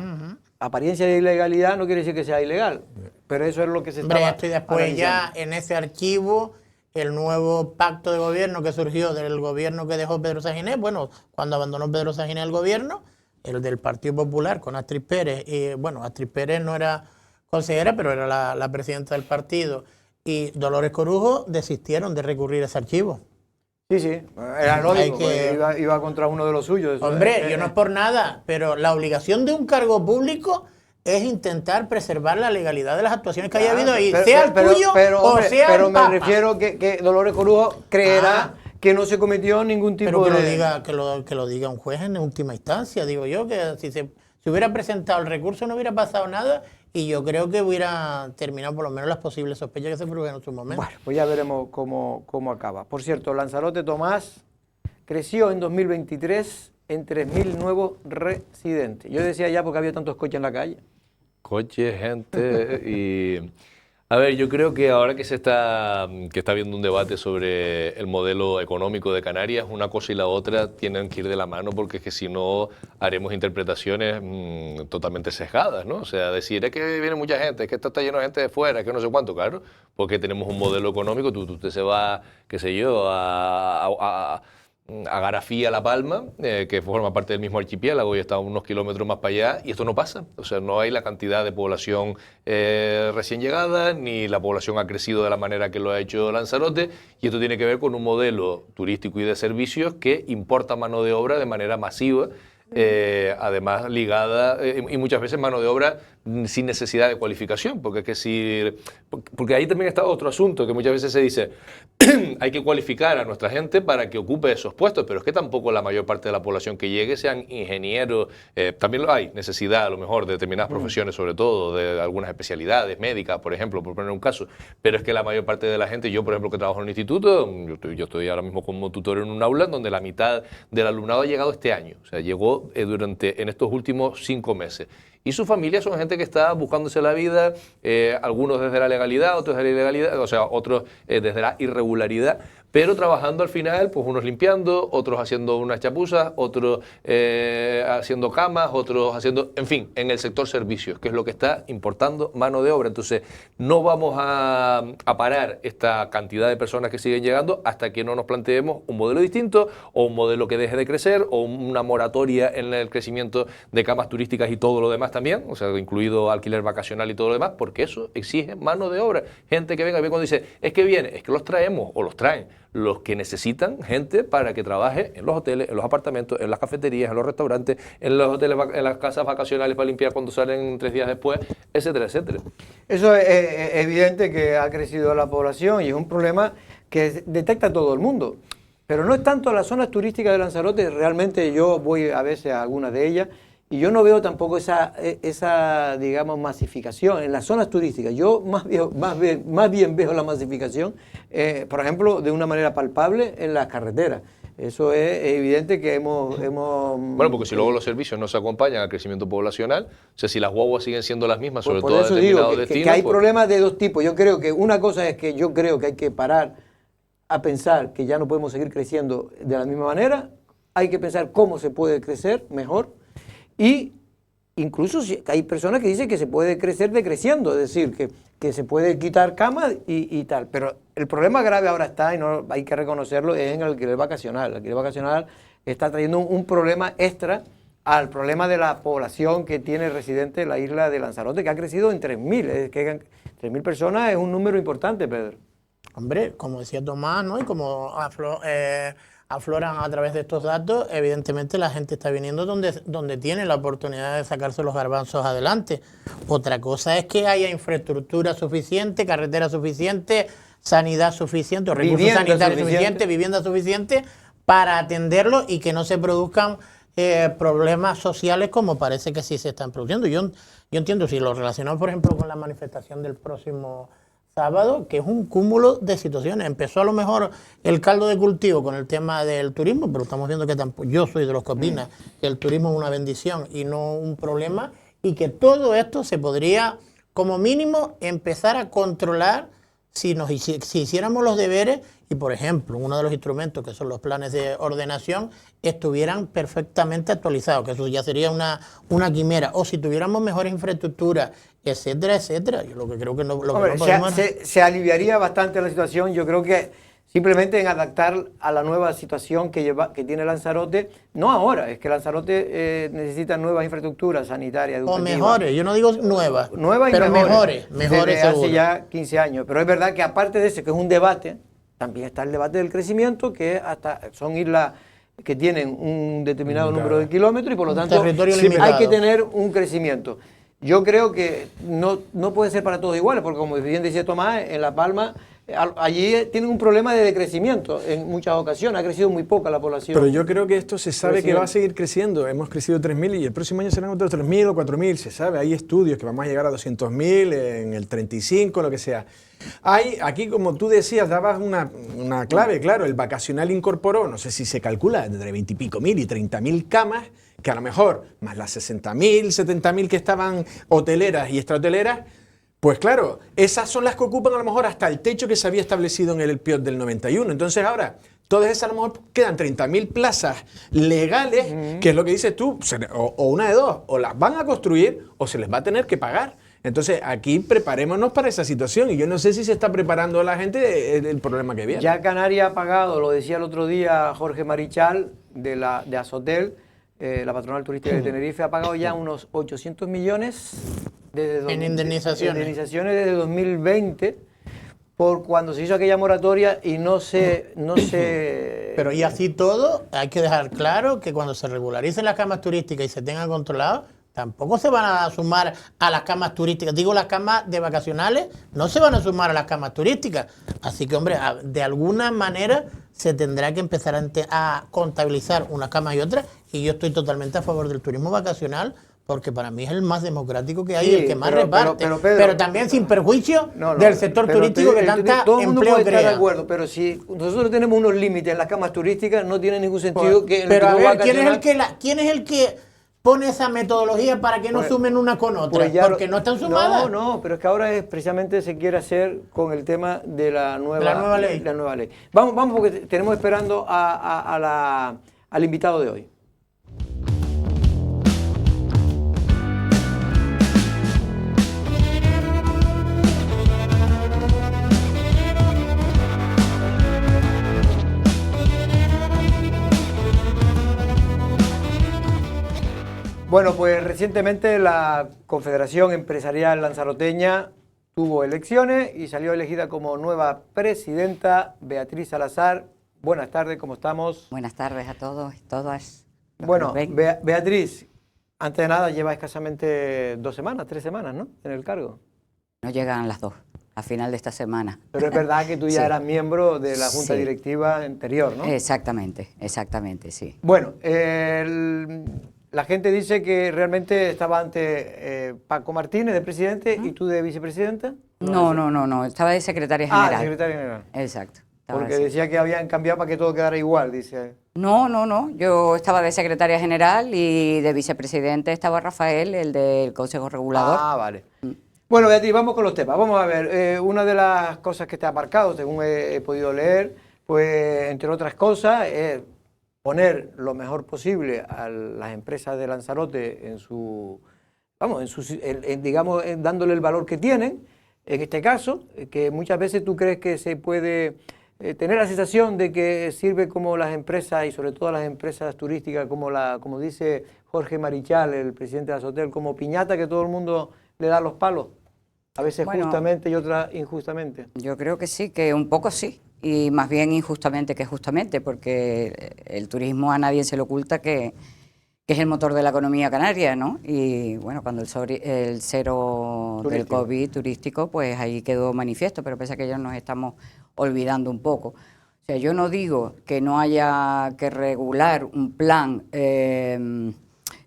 Apariencia de ilegalidad no quiere decir que sea ilegal, pero eso es lo que se estaba esto y después analizando. ya en ese archivo el nuevo pacto de gobierno que surgió del gobierno que dejó Pedro Sanginés, bueno, cuando abandonó Pedro Sanginés el gobierno, el del Partido Popular con Astrid Pérez, y bueno, Astrid Pérez no era consejera, pero era la presidenta del partido, y Dolores Corujo desistieron de recurrir a ese archivo. Sí, era lógico, iba contra uno de los suyos. Hombre, yo no es por nada, pero la obligación de un cargo público es intentar preservar la legalidad de las actuaciones que haya habido ahí, sea el tuyo o sea pero el me Papa. refiero que Dolores Corujo creerá que no se cometió ningún tipo pero de... que lo diga un juez en última instancia, digo yo, que si se hubiera presentado el recurso no hubiera pasado nada y yo creo que hubiera terminado por lo menos las posibles sospechas que se produjeron en su momento. Bueno, pues ya veremos cómo acaba. Por cierto, Lanzarote Tomás creció en 2023 en 3.000 nuevos residentes. Yo decía ya porque había tantos coches en la calle. Coches, gente y... A ver, yo creo que ahora que está habiendo un debate sobre el modelo económico de Canarias, una cosa y la otra tienen que ir de la mano porque es que si no haremos interpretaciones totalmente sesgadas, ¿no? O sea, decir es que viene mucha gente, es que esto está lleno de gente de fuera, es que no sé cuánto, claro, porque tenemos un modelo económico, tú se va, qué sé yo, a Garafía, La Palma, que forma parte del mismo archipiélago y está unos kilómetros más para allá, y esto no pasa. O sea, no hay la cantidad de población recién llegada, ni la población ha crecido de la manera que lo ha hecho Lanzarote, y esto tiene que ver con un modelo turístico y de servicios que importa mano de obra de manera masiva, además ligada, y muchas veces mano de obra sin necesidad de cualificación, porque es que porque ahí también está otro asunto, que muchas veces se dice, hay que cualificar a nuestra gente para que ocupe esos puestos, pero es que tampoco la mayor parte de la población que llegue sean ingenieros, también hay necesidad a lo mejor de determinadas profesiones, sobre todo de algunas especialidades médicas, por ejemplo, por poner un caso, pero es que la mayor parte de la gente, yo por ejemplo que trabajo en un instituto, yo estoy ahora mismo como tutor en un aula donde la mitad del alumnado ha llegado este año, o sea, llegó pasado en estos últimos 5 meses. Y su familia son gente que está buscándose la vida, algunos desde la legalidad, otros desde la ilegalidad, o sea, otros desde la irregularidad, pero trabajando al final, pues unos limpiando, otros haciendo unas chapuzas, otros haciendo camas, otros haciendo, en fin, en el sector servicios, que es lo que está importando mano de obra. Entonces, no vamos a parar esta cantidad de personas que siguen llegando hasta que no nos planteemos un modelo distinto o un modelo que deje de crecer o una moratoria en el crecimiento de camas turísticas y todo lo demás también, o sea, incluido alquiler vacacional y todo lo demás, porque eso exige mano de obra. Gente que venga, y cuando dice, es que viene, es que los traemos o los traen los que necesitan gente para que trabaje en los hoteles, en los apartamentos, en las cafeterías, en los restaurantes, en los hoteles, en las casas vacacionales para limpiar cuando salen 3 días después, etcétera, etcétera. Eso es evidente que ha crecido la población y es un problema que detecta todo el mundo. Pero no es tanto las zonas turísticas de Lanzarote, realmente yo voy a veces a algunas de ellas y yo no veo tampoco esa digamos, masificación en las zonas turísticas. Yo más bien veo la masificación, por ejemplo, de una manera palpable en las carreteras. Eso es evidente que hemos... Bueno, porque si luego los servicios no se acompañan al crecimiento poblacional, o sea, si las guaguas siguen siendo las mismas, sobre todo a determinados destinos... Que hay problemas de dos tipos. Yo creo que una cosa es que yo creo que hay que parar a pensar que ya no podemos seguir creciendo de la misma manera, hay que pensar cómo se puede crecer mejor, y incluso hay personas que dicen que se puede crecer decreciendo, es decir, que se puede quitar camas y tal. Pero el problema grave ahora está, y no hay que reconocerlo, es en el alquiler vacacional. El alquiler vacacional está trayendo un problema extra al problema de la población que tiene residente en la isla de Lanzarote, que ha crecido en 3.000. Es que 3.000 personas es un número importante, Pedro. Hombre, como decía Tomás, ¿no? Y como afloran a través de estos datos, evidentemente la gente está viniendo donde tiene la oportunidad de sacarse los garbanzos adelante. Otra cosa es que haya infraestructura suficiente, carretera suficiente, sanidad suficiente, o recursos sanitarios suficientes, vivienda suficiente para atenderlo y que no se produzcan problemas sociales como parece que sí se están produciendo. Yo entiendo, si lo relacionamos, por ejemplo, con la manifestación del próximo sábado, que es un cúmulo de situaciones. Empezó a lo mejor el caldo de cultivo con el tema del turismo, pero estamos viendo que tampoco, yo soy de los que opina que el turismo es una bendición y no un problema, y que todo esto se podría, como mínimo, empezar a controlar si hiciéramos los deberes y, por ejemplo, uno de los instrumentos que son los planes de ordenación estuvieran perfectamente actualizados, que eso ya sería una quimera, o si tuviéramos mejores infraestructuras, etcétera, etcétera. Yo lo que creo que no podemos... Se aliviaría bastante la situación, yo creo que simplemente en adaptar a la nueva situación que tiene Lanzarote, no ahora, es que Lanzarote necesita nuevas infraestructuras sanitarias, educativas. O mejores, yo no digo nuevas, pero mejores desde seguro. Hace ya 15 años. Pero es verdad que aparte de ese, que es un debate, también está el debate del crecimiento, que hasta son islas que tienen un determinado número de kilómetros y por lo tanto hay que tener un crecimiento. Yo creo que no puede ser para todos iguales, porque como bien decía Tomás, en La Palma, allí tienen un problema de decrecimiento en muchas ocasiones, ha crecido muy poca la población. Pero yo creo que esto se sabe que va a seguir creciendo, hemos crecido 3.000 y el próximo año serán otros 3.000 o 4.000, se sabe, hay estudios que vamos a llegar a 200.000 en el 35, lo que sea. Hay, aquí como tú decías, dabas una clave, claro, el vacacional incorporó, no sé si se calcula, entre 20 y pico mil y 30.000 camas, que a lo mejor, más las 60.000, 70.000 que estaban hoteleras y extrahoteleras, pues claro, esas son las que ocupan a lo mejor hasta el techo que se había establecido en el PIOT del 91. Entonces ahora, todas esas a lo mejor quedan 30.000 plazas legales, que es lo que dices tú, o una de dos, o las van a construir o se les va a tener que pagar. Entonces aquí preparémonos para esa situación y yo no sé si se está preparando la gente el problema que viene. Ya Canarias ha pagado, lo decía el otro día Jorge Marichal de Azotel, la patronal turística de Tenerife, ha pagado ya unos 800 millones en indemnizaciones desde 2020 por cuando se hizo aquella moratoria y no se... Pero y así todo, hay que dejar claro que cuando se regularicen las camas turísticas y se tengan controladas, tampoco se van a sumar a las camas turísticas. Digo, las camas de vacacionales no se van a sumar a las camas turísticas. Así que, hombre, de alguna manera se tendrá que empezar a contabilizar unas camas y otras. Y yo estoy totalmente a favor del turismo vacacional, porque para mí es el más democrático que hay Sí, y el que más reparte, Pedro, pero también sin perjuicio del sector pero turístico que tanta todo el mundo empleo puede estar de crea. acuerdo, pero si nosotros tenemos unos límites en las camas turísticas, no tiene ningún sentido que en el Pero a turismo ver, ¿quién vacacional- es el que pone esa metodología para que no Pues- sumen una con otra? Pues ya Porque no están sumadas. No, pero es que ahora precisamente se quiere hacer con el tema de la nueva ley. La nueva ley. Vamos porque tenemos esperando al invitado de hoy. Bueno, pues recientemente la Confederación Empresarial Lanzaroteña tuvo elecciones y salió elegida como nueva presidenta Beatriz Salazar. Buenas tardes, ¿cómo estamos? Buenas tardes a todos y todas. los que Bueno, nos ven. Beatriz, antes de nada lleva escasamente 2 semanas, 3 semanas, ¿no? En el cargo. No llegan las 2, a final de esta semana. Pero es verdad que tú ya Sí. eras miembro de la Junta Sí. Directiva anterior, ¿no? Exactamente, sí. Bueno, la gente dice que realmente estaba ante Paco Martínez de presidente y tú de vicepresidenta. No, estaba de secretaria general. Ah, de secretaria general. Exacto. estaba Porque de decía que habían cambiado para que todo quedara igual, dice. No, yo estaba de secretaria general y de vicepresidente estaba Rafael, el del Consejo Regulador. Ah, vale. Bueno, Beatriz, vamos con los temas. Vamos a ver, una de las cosas que te ha marcado, según he podido leer, pues entre otras cosas, es poner lo mejor posible a las empresas de Lanzarote en su, digamos, dándole el valor que tienen. En este caso, que muchas veces tú crees que se puede tener la sensación de que sirve como las empresas, y sobre todo las empresas turísticas, como dice Jorge Marichal, el presidente de Azotel, como piñata que todo el mundo le da los palos. A veces Bueno, justamente y otras injustamente. Yo creo que sí, que un poco sí, y más bien injustamente que justamente, porque el turismo a nadie se le oculta que es el motor de la economía canaria, ¿no? Y bueno, cuando el cero del Turístico. COVID turístico, pues ahí quedó manifiesto, pero pese a que ya nos estamos olvidando un poco. O sea, yo no digo que no haya que regular un plan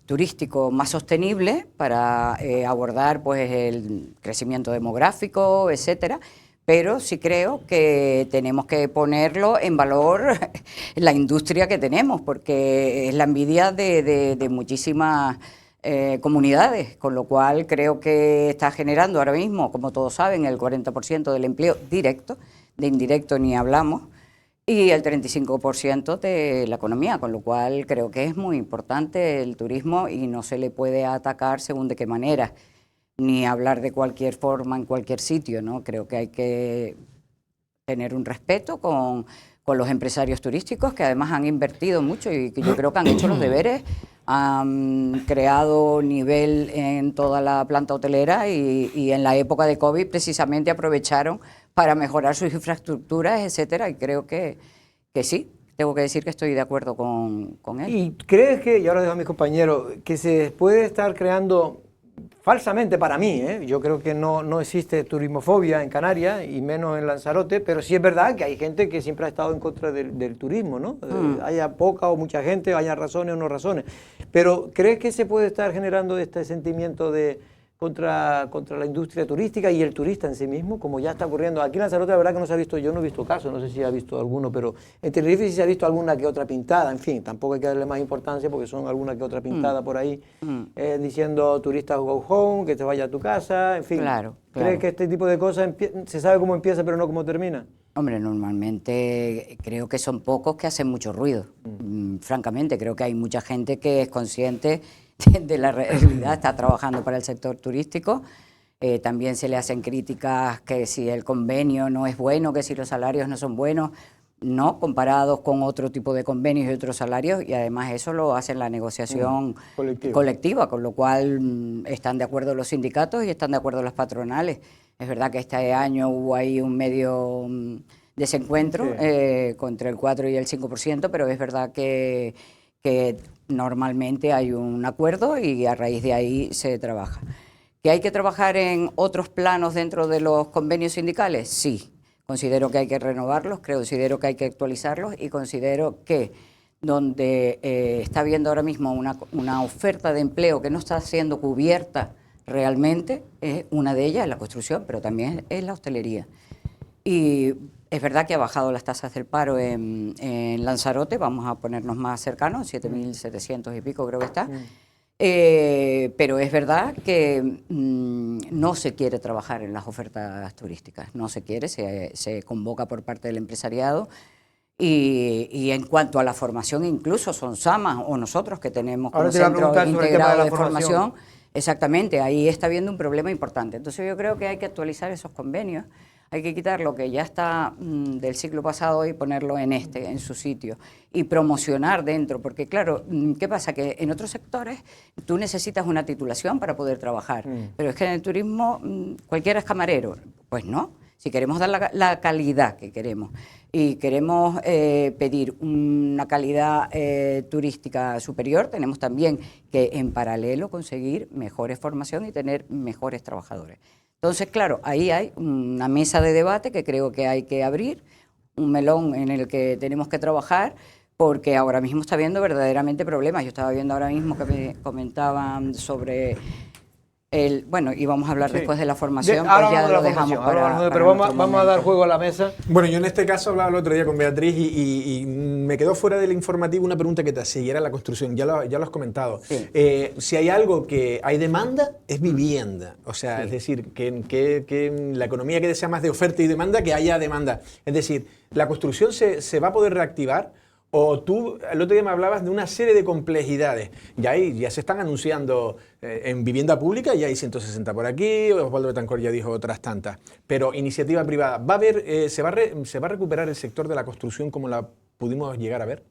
turístico más sostenible para abordar pues el crecimiento demográfico, etcétera, pero sí creo que tenemos que ponerlo en valor la industria que tenemos, porque es la envidia de muchísimas comunidades, con lo cual creo que está generando ahora mismo, como todos saben, el 40% del empleo directo, de indirecto ni hablamos, y el 35% de la economía, con lo cual creo que es muy importante el turismo y no se le puede atacar según de qué manera, ni hablar de cualquier forma en cualquier sitio, ¿no? Creo que hay que tener un respeto con los empresarios turísticos que además han invertido mucho y que yo creo que han hecho los deberes, han creado nivel en toda la planta hotelera y en la época de COVID precisamente aprovecharon para mejorar sus infraestructuras, etcétera, y creo que sí, tengo que decir que estoy de acuerdo con él. ¿Y crees que, y ahora dejo a mis compañeros, que se puede estar creando falsamente para mí, yo creo que no existe turismofobia en Canarias y menos en Lanzarote, pero sí es verdad que hay gente que siempre ha estado en contra del turismo, ¿no? Haya poca o mucha gente, haya razones o no razones. Pero ¿crees que se puede estar generando este sentimiento de contra la industria turística y el turista en sí mismo, como ya está ocurriendo? Aquí en Lanzarote la verdad que no se ha visto, yo no he visto casos, no sé si ha visto alguno, pero en Tenerife sí se ha visto alguna que otra pintada, en fin, tampoco hay que darle más importancia porque son alguna que otra pintada por ahí, diciendo turistas go home, que te vaya a tu casa, en fin. Claro. ¿Crees que este tipo de cosas se sabe cómo empieza pero no cómo termina? Hombre, normalmente creo que son pocos que hacen mucho ruido. Francamente, creo que hay mucha gente que es consciente de la realidad, está trabajando para el sector turístico. También se le hacen críticas que si el convenio no es bueno, que si los salarios no son buenos, no, comparados con otro tipo de convenios y otros salarios, y además eso lo hace la negociación colectiva, con lo cual están de acuerdo los sindicatos y están de acuerdo las patronales. Es verdad que este año hubo ahí un medio desencuentro entre el 4 y el 5%, pero es verdad que normalmente hay un acuerdo y a raíz de ahí se trabaja. ¿Que hay que trabajar en otros planos dentro de los convenios sindicales? Sí. Considero que hay que renovarlos, considero que hay que actualizarlos y considero que donde está habiendo ahora mismo una oferta de empleo que no está siendo cubierta realmente, una de ellas es la construcción, pero también es la hostelería. Y es verdad que ha bajado las tasas del paro en Lanzarote, vamos a ponernos más cercanos, 7.700 y pico creo que está. Pero es verdad que no se quiere trabajar en las ofertas turísticas, no se quiere, se convoca por parte del empresariado. Y en cuanto a la formación, incluso son SAMAS o nosotros que tenemos como centro integrado de formación, exactamente, ahí está habiendo un problema importante. Entonces yo creo que hay que actualizar esos convenios, hay que quitar lo que ya está del ciclo pasado y ponerlo en su sitio y promocionar dentro, porque claro, ¿qué pasa? Que en otros sectores tú necesitas una titulación para poder trabajar, pero es que en el turismo cualquiera es camarero, pues no. Si queremos dar la calidad que queremos y queremos pedir una calidad turística superior, tenemos también que en paralelo conseguir mejores formación y tener mejores trabajadores. Entonces, claro, ahí hay una mesa de debate que creo que hay que abrir, un melón en el que tenemos que trabajar, porque ahora mismo está habiendo verdaderamente problemas. Yo estaba viendo ahora mismo que me comentaban sobre... bueno, y vamos a hablar después de la formación, pues ya lo dejamos para pero vamos a dar juego a la mesa. Bueno, yo en este caso hablaba el otro día con Beatriz y me quedó fuera del informativo una pregunta que te hacía, y era la construcción, ya lo has comentado. Sí. Si hay algo que hay demanda, es vivienda. O sea, es decir, que la economía que desea más de oferta y demanda, que haya demanda. Es decir, ¿la construcción se va a poder reactivar? O tú, el otro día me hablabas de una serie de complejidades. Ya se están anunciando en vivienda pública, ya hay 160 por aquí, Osvaldo Betancourt ya dijo otras tantas. Pero iniciativa privada, ¿va a haber, se va a recuperar el sector de la construcción como la pudimos llegar a ver?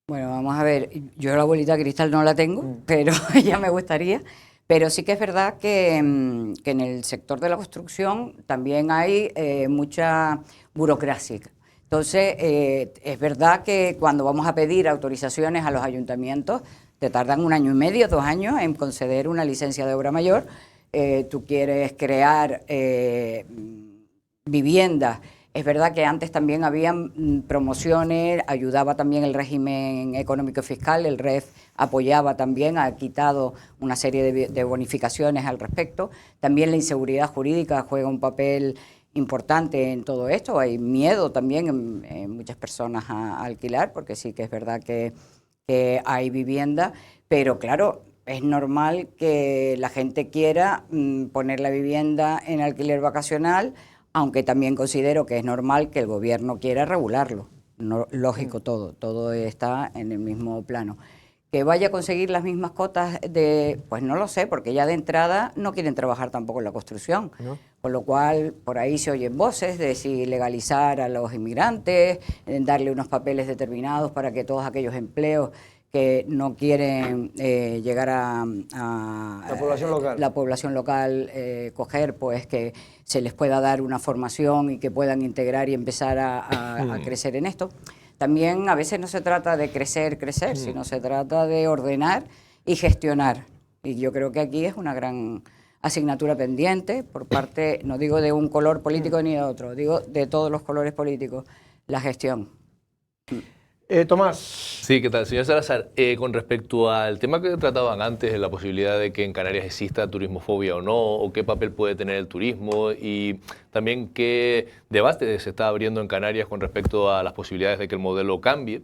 Bueno, vamos a ver, yo la bolita de cristal no la tengo, pero ya me gustaría. Pero sí que es verdad que en el sector de la construcción también hay mucha burocracia. Entonces, es verdad que cuando vamos a pedir autorizaciones a los ayuntamientos, te tardan 1 año y medio, 2 años en conceder una licencia de obra mayor. Tú quieres crear viviendas. Es verdad que antes también habían promociones, ayudaba también el régimen económico y fiscal, el REF apoyaba también, ha quitado una serie de bonificaciones al respecto. También la inseguridad jurídica juega un papel importante en todo esto. Hay miedo también en muchas personas a alquilar, porque sí que es verdad que hay vivienda, pero claro, es normal que la gente quiera poner la vivienda en alquiler vacacional, aunque también considero que es normal que el gobierno quiera regularlo. No, lógico, todo está en el mismo plano. Que vaya a conseguir las mismas cotas pues no lo sé, porque ya de entrada no quieren trabajar tampoco en la construcción. ¿No? Con lo cual, por ahí se oyen voces de si legalizar a los inmigrantes, darle unos papeles determinados para que todos aquellos empleos que no quieren llegar a la población local coger, pues que se les pueda dar una formación y que puedan integrar y empezar a crecer en esto. También a veces no se trata de crecer, sino se trata de ordenar y gestionar. Y yo creo que aquí es una gran asignatura pendiente por parte, no digo de un color político ni de otro, digo de todos los colores políticos, la gestión. Tomás. Sí, ¿qué tal? Señor Salazar, con respecto al tema que trataban antes, la posibilidad de que en Canarias exista turismofobia o no, o qué papel puede tener el turismo, y también qué debate se está abriendo en Canarias con respecto a las posibilidades de que el modelo cambie.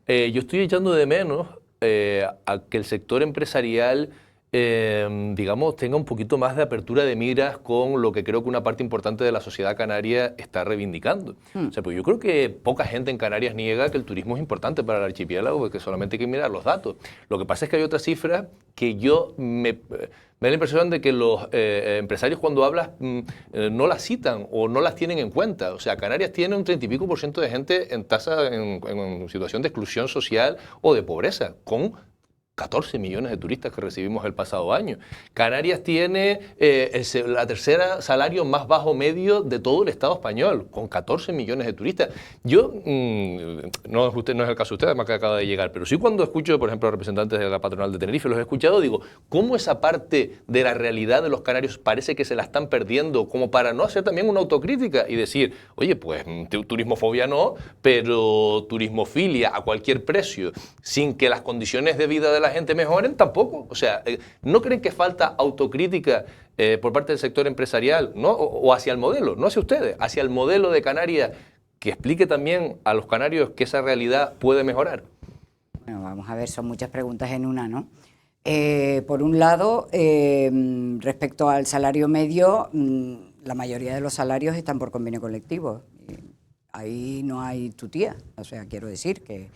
Yo estoy echando de menos a que el sector empresarial digamos, tenga un poquito más de apertura de miras con lo que creo que una parte importante de la sociedad canaria está reivindicando. O sea, pues yo creo que poca gente en Canarias niega que el turismo es importante para el archipiélago, porque solamente hay que mirar los datos. Lo que pasa es que hay otras cifras que me da la impresión de que los empresarios cuando hablas no las citan o no las tienen en cuenta. O sea, Canarias tiene un 30 y pico % de gente en situación de exclusión social o de pobreza, con 14 millones de turistas que recibimos el pasado año. Canarias tiene la tercera salario más bajo medio de todo el Estado español, con 14 millones de turistas. Yo, no es el caso de usted, además que acaba de llegar, pero sí cuando escucho, por ejemplo, a representantes de la patronal de Tenerife, los he escuchado, digo, ¿cómo esa parte de la realidad de los canarios parece que se la están perdiendo? Como para no hacer también una autocrítica y decir, oye, pues turismofobia no, pero turismofilia a cualquier precio, sin que las condiciones de vida de la gente mejoren, tampoco. O sea, ¿no creen que falta autocrítica por parte del sector empresarial, ¿no? O hacia el modelo, no hacia ustedes, hacia el modelo de Canarias, que explique también a los canarios que esa realidad puede mejorar? Bueno, vamos a ver, son muchas preguntas en una, ¿no? Por un lado, respecto al salario medio, la mayoría de los salarios están por convenio colectivo. Ahí no hay tutía. O sea, quiero decir que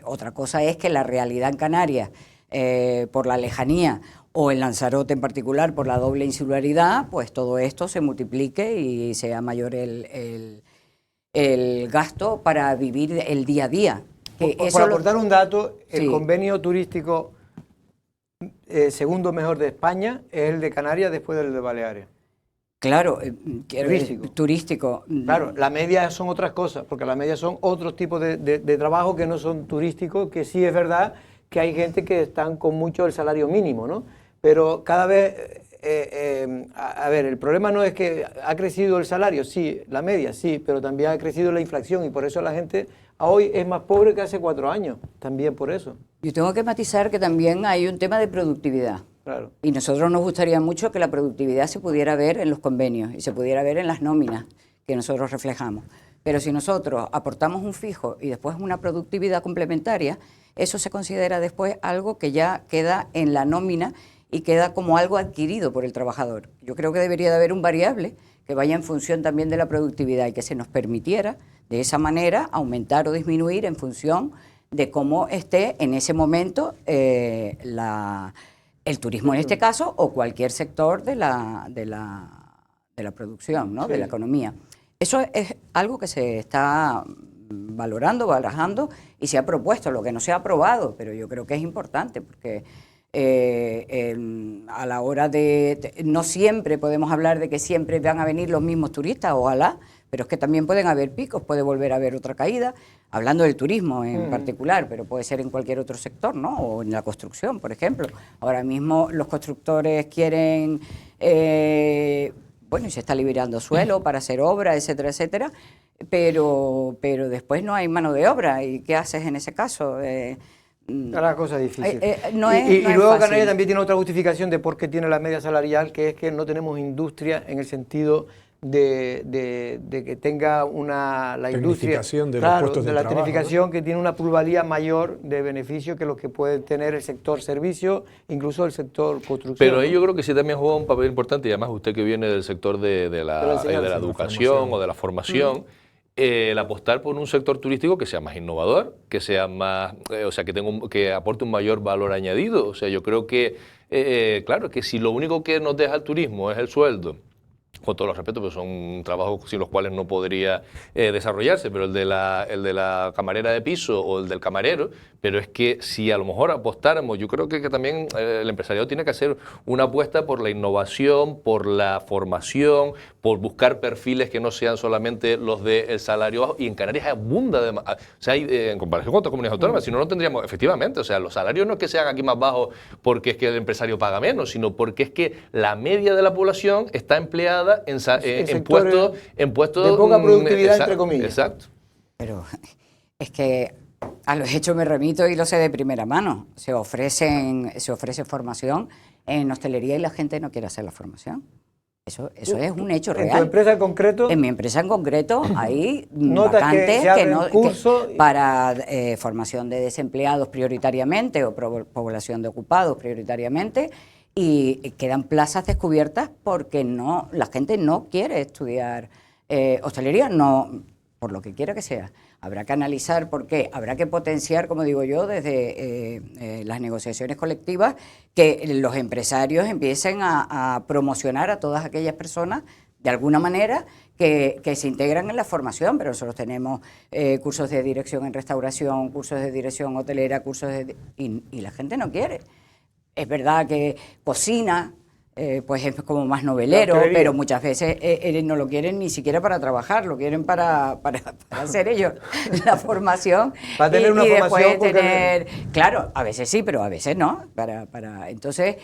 otra cosa es que la realidad en Canarias, por la lejanía, o en Lanzarote en particular, por la doble insularidad, pues todo esto se multiplique y sea mayor el gasto para vivir el día a día. Por aportar un dato, el convenio turístico segundo mejor de España es el de Canarias después del de Baleares. Claro, turístico. Claro, la media son otras cosas, porque la media son otros tipos de trabajo que no son turísticos, que sí es verdad que hay gente que están con mucho el salario mínimo, ¿no? Pero cada vez, a ver, el problema no es que ha crecido el salario, sí, la media, sí, pero también ha crecido la inflación y por eso la gente hoy es más pobre que hace 4 años, también por eso. Yo tengo que matizar que también hay un tema de productividad. Claro. Y nosotros nos gustaría mucho que la productividad se pudiera ver en los convenios y se pudiera ver en las nóminas que nosotros reflejamos. Pero si nosotros aportamos un fijo y después una productividad complementaria, eso se considera después algo que ya queda en la nómina y queda como algo adquirido por el trabajador. Yo creo que debería de haber un variable que vaya en función también de la productividad y que se nos permitiera de esa manera aumentar o disminuir en función de cómo esté en ese momento el turismo en este caso, o cualquier sector de la producción, ¿no? Sí. De la economía. Eso es algo que se está valorando, barajando y se ha propuesto, lo que no se ha aprobado, pero yo creo que es importante porque a la hora no siempre podemos hablar de que siempre van a venir los mismos turistas, ojalá, pero es que también pueden haber picos, puede volver a haber otra caída, hablando del turismo en particular, pero puede ser en cualquier otro sector, ¿no? O en la construcción, por ejemplo. Ahora mismo los constructores quieren, bueno, se está liberando suelo para hacer obra, etcétera, etcétera, pero después no hay mano de obra. ¿Y qué haces en ese caso? La cosa es difícil. No y es luego fácil. Canarias también tiene otra justificación de por qué tiene la media salarial, que es que no tenemos industria en el sentido de que tenga la industria de los puestos de la trabajo, tecnificación, ¿no? Que tiene una plusvalía mayor de beneficio que lo que puede tener el sector servicio, incluso el sector construcción. Pero ahí yo creo que sí también juega un papel importante, y además usted que viene del sector de la educación o de la formación, el apostar por un sector turístico que sea más innovador, que sea más, o sea, que aporte un mayor valor añadido. O sea, yo creo que, claro, que si lo único que nos deja el turismo es el sueldo, con todos los respetos, pues son trabajos sin los cuales no podría desarrollarse, pero el de la camarera de piso o el del camarero, pero es que si a lo mejor apostáramos, yo creo que también el empresariado tiene que hacer una apuesta por la innovación, por la formación, por buscar perfiles que no sean solamente los del salario bajo, y en Canarias abunda, o sea, en comparación con otras comunidades autónomas, si no, no tendríamos, efectivamente, o sea, los salarios no es que sean aquí más bajos porque es que el empresario paga menos, sino porque es que la media de la población está empleada en puestos de poca productividad, entre comillas. Exacto. Pero es que a los hechos me remito y lo sé de primera mano. Se ofrece formación en hostelería y la gente no quiere hacer la formación. Eso es un hecho real. ¿En tu empresa en concreto? En mi empresa en concreto hay vacantes para formación de desempleados prioritariamente o población de ocupados prioritariamente, y quedan plazas descubiertas porque la gente no quiere estudiar hostelería, no por lo que quiera que sea. Habrá que analizar por qué, habrá que potenciar, como digo yo, desde las negociaciones colectivas, que los empresarios empiecen a promocionar a todas aquellas personas de alguna manera que se integran en la formación, pero nosotros tenemos cursos de dirección en restauración, cursos de dirección hotelera, y la gente no quiere. Es verdad que cocina, pues es como más novelero, pero muchas veces no lo quieren ni siquiera para trabajar, lo quieren para hacer ellos la formación. Para tener una formación. Claro, a veces sí, pero a veces no. Entonces,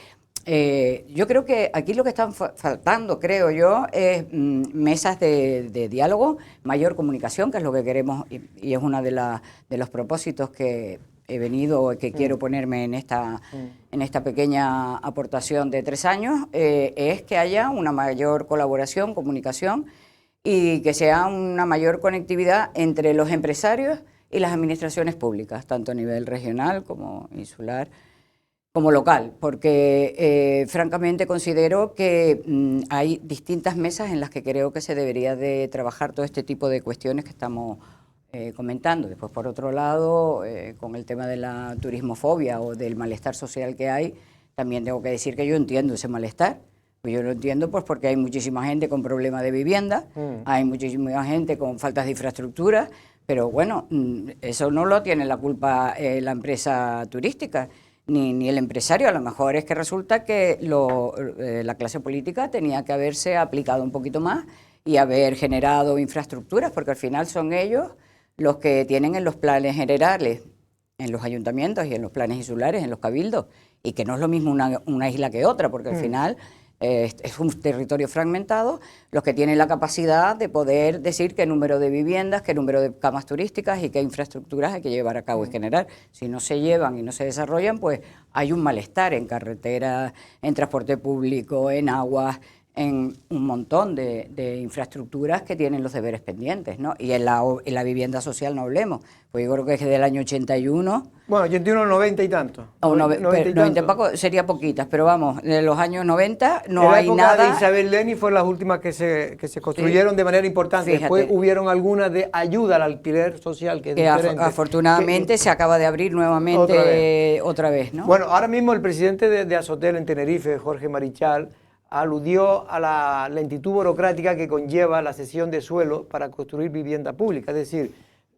yo creo que aquí lo que están faltando, creo yo, es mesas de diálogo, mayor comunicación, que es lo que queremos, y es uno de los propósitos que he venido, que quiero ponerme en esta pequeña aportación de 3 años, es que haya una mayor colaboración, comunicación, y que sea una mayor conectividad entre los empresarios y las administraciones públicas, tanto a nivel regional como insular, como local, porque francamente considero que hay distintas mesas en las que creo que se debería de trabajar todo este tipo de cuestiones que estamos comentando. Después, por otro lado, con el tema de la turismofobia o del malestar social que hay, también tengo que decir que yo entiendo ese malestar. Pues yo lo entiendo pues porque hay muchísima gente con problemas de vivienda, hay muchísima gente con faltas de infraestructura, pero bueno, eso no lo tiene la culpa la empresa turística ni el empresario. A lo mejor es que resulta que la clase política tenía que haberse aplicado un poquito más y haber generado infraestructuras, porque al final son ellos los que tienen en los planes generales, en los ayuntamientos y en los planes insulares, en los cabildos, y que no es lo mismo una isla que otra, porque al final es un territorio fragmentado, los que tienen la capacidad de poder decir qué número de viviendas, qué número de camas turísticas y qué infraestructuras hay que llevar a cabo y generar. Si no se llevan y no se desarrollan, pues hay un malestar en carreteras, en transporte público, en aguas, en un montón de infraestructuras que tienen los deberes pendientes, ¿no? Y en la vivienda social no hablemos, pues yo creo que es del año 81. Bueno, 81, 90 y tanto. 90 y poco, sería poquitas, pero vamos, de los años 90 no hay nada. La época de Isabel Leni fue las últimas que se construyeron de manera importante. Fíjate. Después hubieron algunas de ayuda al alquiler social, que es diferente. Afortunadamente se acaba de abrir nuevamente otra vez, ¿no? Bueno, ahora mismo el presidente de Azotel en Tenerife, Jorge Marichal, aludió a la lentitud burocrática que conlleva la cesión de suelo para construir vivienda pública. Es decir,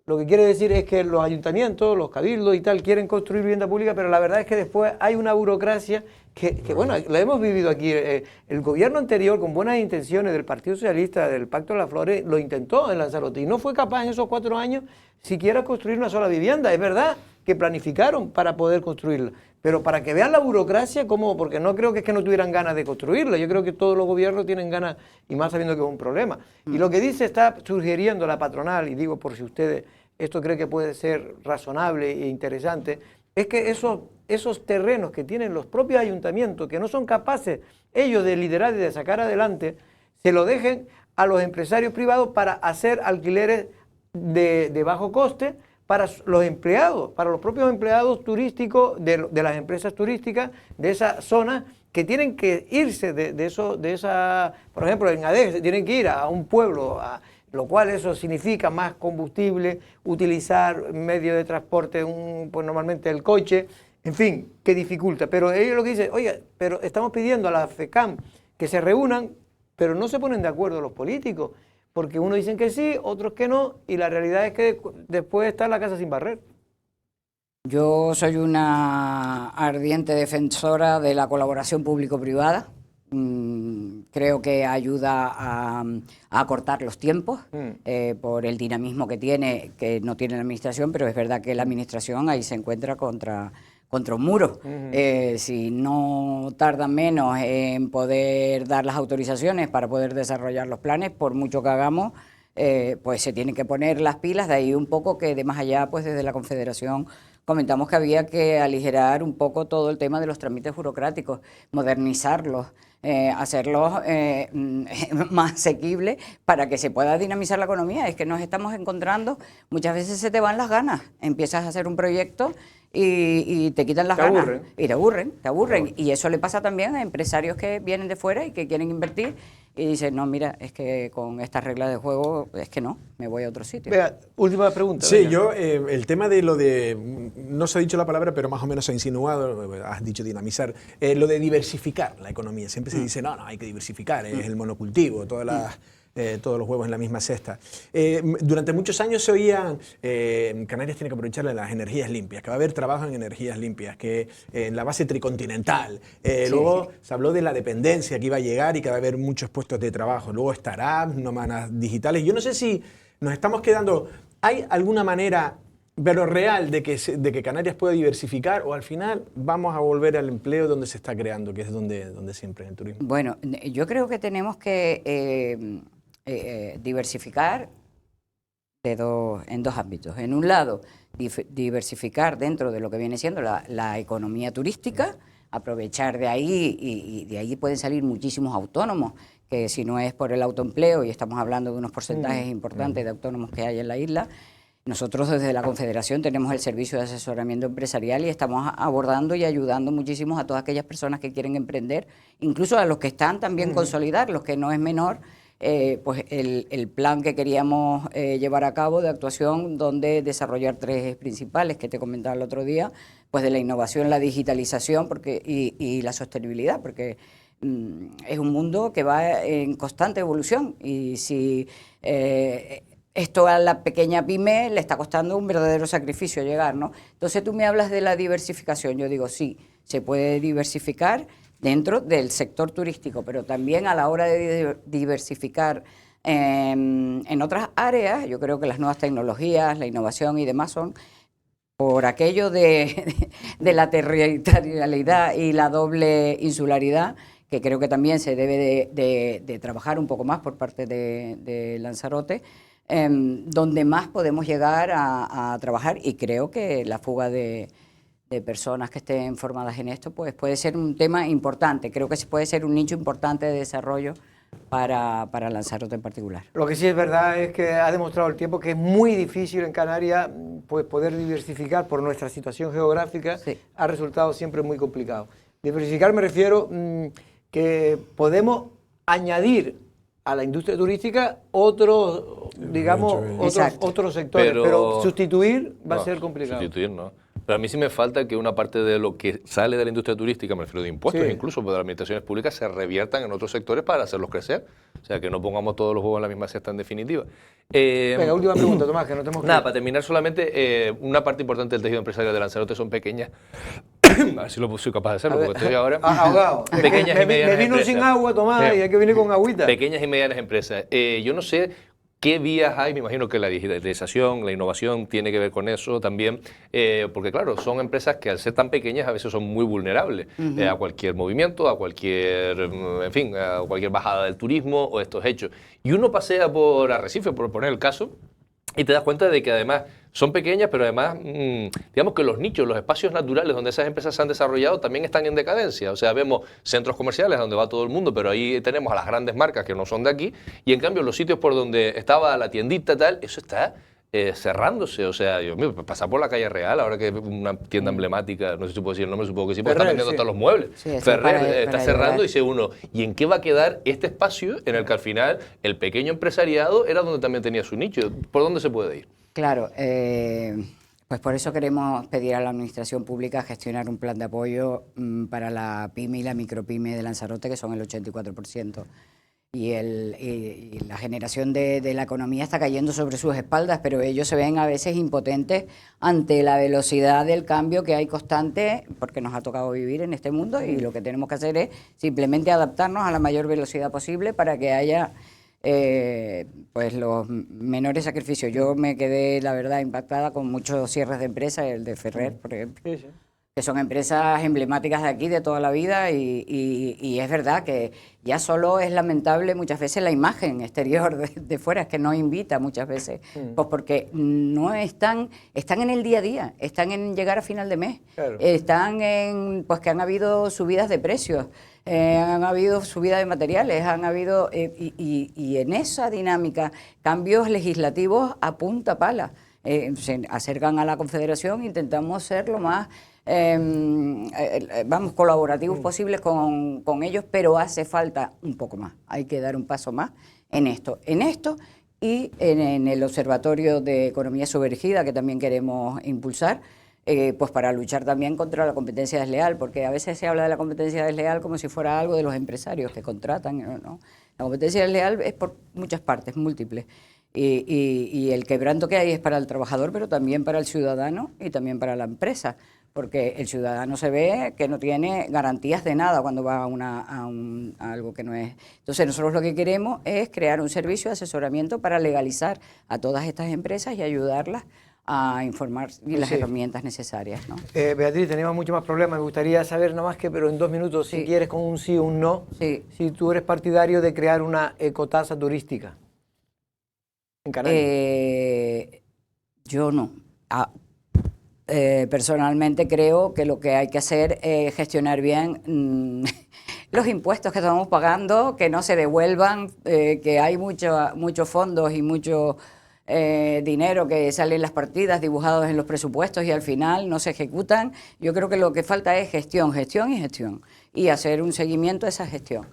lo que quiere decir es que los ayuntamientos, los cabildos y tal quieren construir vivienda pública, pero la verdad es que después hay una burocracia que bueno, la hemos vivido aquí. El gobierno anterior, con buenas intenciones del Partido Socialista, del Pacto de las Flores, lo intentó en Lanzarote y no fue capaz en esos 4 años siquiera construir una sola vivienda. Es verdad que planificaron para poder construirla, pero para que vean la burocracia, ¿cómo? Porque no creo que es que no tuvieran ganas de construirla. Yo creo que todos los gobiernos tienen ganas, y más sabiendo que es un problema. Y lo que dice, está sugiriendo la patronal, y digo por si ustedes esto creen que puede ser razonable e interesante, es que esos terrenos que tienen los propios ayuntamientos, que no son capaces ellos de liderar y de sacar adelante, se lo dejen a los empresarios privados para hacer alquileres de bajo coste para los empleados, para los propios empleados turísticos de las empresas turísticas de esa zona, que tienen que irse de esa, por ejemplo, en Adeje, tienen que ir a un pueblo, lo cual eso significa más combustible, utilizar medio de transporte, pues normalmente el coche, en fin, que dificulta. Pero ellos lo que dicen, oye, pero estamos pidiendo a la FECAM que se reúnan, pero no se ponen de acuerdo los políticos, porque unos dicen que sí, otros que no, y la realidad es que después está la casa sin barrer. Yo soy una ardiente defensora de la colaboración público-privada. Creo que ayuda a acortar los tiempos por el dinamismo que tiene, que no tiene la administración, pero es verdad que la administración ahí se encuentra contra un muro. Si no tardan menos en poder dar las autorizaciones para poder desarrollar los planes, por mucho que hagamos, pues se tienen que poner las pilas. De ahí un poco que de más allá, pues desde la Confederación comentamos que había que aligerar un poco todo el tema de los trámites burocráticos, modernizarlos, hacerlos más asequibles para que se pueda dinamizar la economía. Es que nos estamos encontrando, muchas veces se te van las ganas, empiezas a hacer un proyecto y te quitan las ganas. Y te aburren. Y eso le pasa también a empresarios que vienen de fuera y que quieren invertir y dices, no, mira, es que con estas reglas de juego, es que no, me voy a otro sitio. Venga, última pregunta. Sí, venga. yo, el tema de lo de, no se ha dicho la palabra, pero más o menos se ha insinuado, has dicho dinamizar, lo de diversificar la economía. Siempre se dice, no, hay que diversificar, es el monocultivo, todos los huevos en la misma cesta. Durante muchos años se oían, Canarias tiene que aprovechar las energías limpias, que va a haber trabajo en energías limpias, que en la base tricontinental. Luego se habló de la dependencia que iba a llegar y que va a haber muchos puestos de trabajo. Luego startups, nómadas digitales. Yo no sé si nos estamos quedando... ¿Hay alguna manera, pero real, de que Canarias pueda diversificar o al final vamos a volver al empleo donde se está creando, que es donde siempre, en el turismo? Bueno, yo creo que tenemos que diversificar en dos ámbitos. En un lado, diversificar dentro de lo que viene siendo la economía turística, aprovechar de ahí, y de ahí pueden salir muchísimos autónomos, que si no es por el autoempleo, y estamos hablando de unos porcentajes importantes de autónomos que hay en la isla, nosotros desde la Confederación tenemos el servicio de asesoramiento empresarial y estamos abordando y ayudando muchísimo a todas aquellas personas que quieren emprender, incluso a los que están también consolidar, los que no es menor, pues el plan que queríamos llevar a cabo de actuación, donde desarrollar tres ejes principales que te comentaba el otro día, pues de la innovación, la digitalización y la sostenibilidad, porque es un mundo que va en constante evolución y si esto a la pequeña pyme le está costando un verdadero sacrificio llegar, ¿no? Entonces tú me hablas de la diversificación, yo digo sí, se puede diversificar dentro del sector turístico, pero también a la hora de diversificar en otras áreas, yo creo que las nuevas tecnologías, la innovación y demás son por aquello de la territorialidad y la doble insularidad, que creo que también se debe de trabajar un poco más por parte de Lanzarote, donde más podemos llegar a trabajar, y creo que la fuga de personas que estén formadas en esto pues puede ser un tema importante. Creo que puede ser un nicho importante de desarrollo para Lanzarote en particular. Lo que sí es verdad es que ha demostrado el tiempo que es muy difícil en Canarias pues, poder diversificar por nuestra situación geográfica. Sí. Ha resultado siempre muy complicado. Diversificar me refiero que podemos añadir a la industria turística otros sectores, pero sustituir va a ser complicado. Sustituir no. Pero a mí sí me falta que una parte de lo que sale de la industria turística, me refiero de impuestos, incluso de las administraciones públicas, se reviertan en otros sectores para hacerlos crecer. O sea, que no pongamos todos los huevos en la misma cesta en definitiva. Venga, última pregunta, Tomás, que no tenemos que... Nada, para terminar solamente, una parte importante del tejido empresarial de Lanzarote son pequeñas. A ver si lo soy capaz de hacerlo, porque estoy ahora... Ahogado. Pequeñas y medianas me vino empresas. sin agua, Tomás, y hay que venir con agüita. Pequeñas y medianas empresas. Yo no sé qué vías hay, me imagino que la digitalización, la innovación tiene que ver con eso también, porque claro, son empresas que al ser tan pequeñas a veces son muy vulnerables a cualquier movimiento, a cualquier, en fin, a cualquier bajada del turismo o estos hechos. Y uno pasea por Arrecife, por poner el caso, y te das cuenta de que además son pequeñas, pero además, digamos que los nichos, los espacios naturales donde esas empresas se han desarrollado también están en decadencia. O sea, vemos centros comerciales donde va todo el mundo, pero ahí tenemos a las grandes marcas que no son de aquí, y en cambio los sitios por donde estaba la tiendita tal, eso está cerrándose. O sea, Dios mío, pasar por la calle Real, ahora que es una tienda emblemática, no sé si puedo decir el nombre, supongo que sí, porque está vendiendo todos los muebles. Sí, Ferrer está cerrando y dice uno, ¿y en qué va a quedar este espacio en el que al final el pequeño empresariado era donde también tenía su nicho? ¿Por dónde se puede ir? Claro, pues por eso queremos pedir a la Administración Pública gestionar un plan de apoyo para la PYME y la micropyme de Lanzarote, que son el 84%. Y la generación de la economía está cayendo sobre sus espaldas, pero ellos se ven a veces impotentes ante la velocidad del cambio que hay constante, porque nos ha tocado vivir en este mundo, y lo que tenemos que hacer es simplemente adaptarnos a la mayor velocidad posible para que haya pues los menores sacrificios. Yo me quedé, la verdad, impactada con muchos cierres de empresas, el de Ferrer, por ejemplo, que son empresas emblemáticas de aquí de toda la vida, y es verdad que ya solo es lamentable muchas veces la imagen exterior de fuera, es que no invita muchas veces, pues porque no están en el día a día, están en llegar a final de mes, están en, pues que han habido subidas de precios, han habido subidas de materiales, han habido, y en esa dinámica, cambios legislativos a punta pala. Se acercan a la Confederación, intentamos ser lo más vamos, colaborativos posibles con ellos, pero hace falta un poco más. Hay que dar un paso más en esto. Y en el Observatorio de Economía Sumergida, que también queremos impulsar, pues para luchar también contra la competencia desleal, porque a veces se habla de la competencia desleal como si fuera algo de los empresarios que contratan, ¿no? La competencia desleal es por muchas partes, múltiples, y el quebranto que hay es para el trabajador, pero también para el ciudadano y también para la empresa, porque el ciudadano se ve que no tiene garantías de nada cuando va a algo que no es. Entonces nosotros lo que queremos es crear un servicio de asesoramiento para legalizar a todas estas empresas y ayudarlas a informar y las herramientas necesarias, ¿no? Beatriz, tenemos mucho más problemas. Me gustaría saber nada más que, pero en 2 minutos, si quieres con un sí o un no, si tú eres partidario de crear una ecotasa turística en Canarias. Yo no. Personalmente creo que lo que hay que hacer es gestionar bien los impuestos que estamos pagando, que no se devuelvan, que hay muchos fondos y mucho dinero que sale en las partidas dibujados en los presupuestos y al final no se ejecutan. Yo creo que lo que falta es gestión y hacer un seguimiento de esa gestión.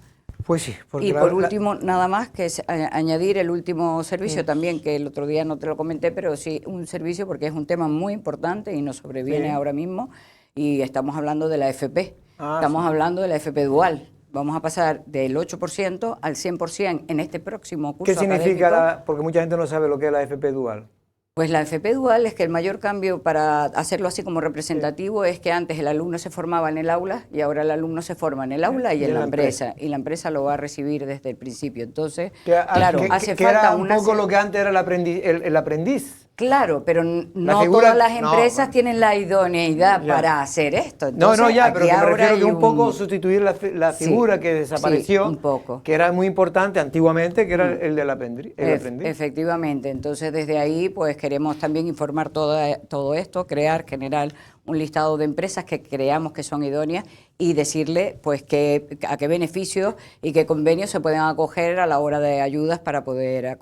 Pues sí. Y por último, nada más que es añadir el último servicio también, que el otro día no te lo comenté, pero sí un servicio porque es un tema muy importante y nos sobreviene ahora mismo, y estamos hablando de la FP. Estamos hablando de la FP dual. Vamos a pasar del 8% al 100% en este próximo curso. ¿Qué significa? Porque mucha gente no sabe lo que es la FP dual. Pues la FP dual es que el mayor cambio, para hacerlo así como representativo, es que antes el alumno se formaba en el aula y ahora el alumno se forma en el aula y en la empresa. Y la empresa lo va a recibir desde el principio. Entonces, claro, hace falta era un poco lo que antes era el aprendiz. Claro, pero no todas las empresas tienen la idoneidad para hacer esto. Entonces, pero que me refiero que un poco sustituir la figura que desapareció, un poco, que era muy importante antiguamente, que era el del aprendiz. Efectivamente, entonces desde ahí pues queremos también informar todo esto, generar un listado de empresas que creamos que son idóneas y decirle pues a qué beneficios y qué convenios se pueden acoger a la hora de ayudas para poder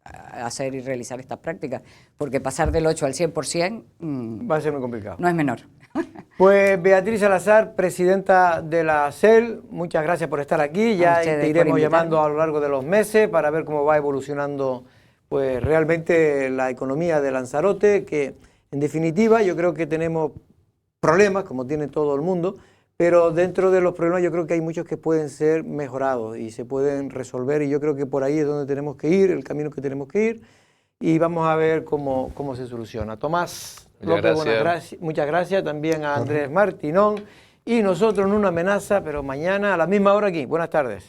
hacer y realizar estas prácticas, porque pasar del 8 al 100% va a ser muy complicado. No es menor. Pues Beatriz Salazar, presidenta de la SEL, muchas gracias por estar aquí. Ya te iremos llamando a lo largo de los meses para ver cómo va evolucionando pues realmente la economía de Lanzarote, que en definitiva yo creo que tenemos problemas, como tiene todo el mundo, pero dentro de los problemas yo creo que hay muchos que pueden ser mejorados y se pueden resolver, y yo creo que por ahí es donde tenemos que ir, el camino que tenemos que ir, y vamos a ver cómo se soluciona. Tomás López, muchas gracias, también a Andrés Martinón, y nosotros en Una Amenaza, pero mañana a la misma hora aquí. Buenas tardes.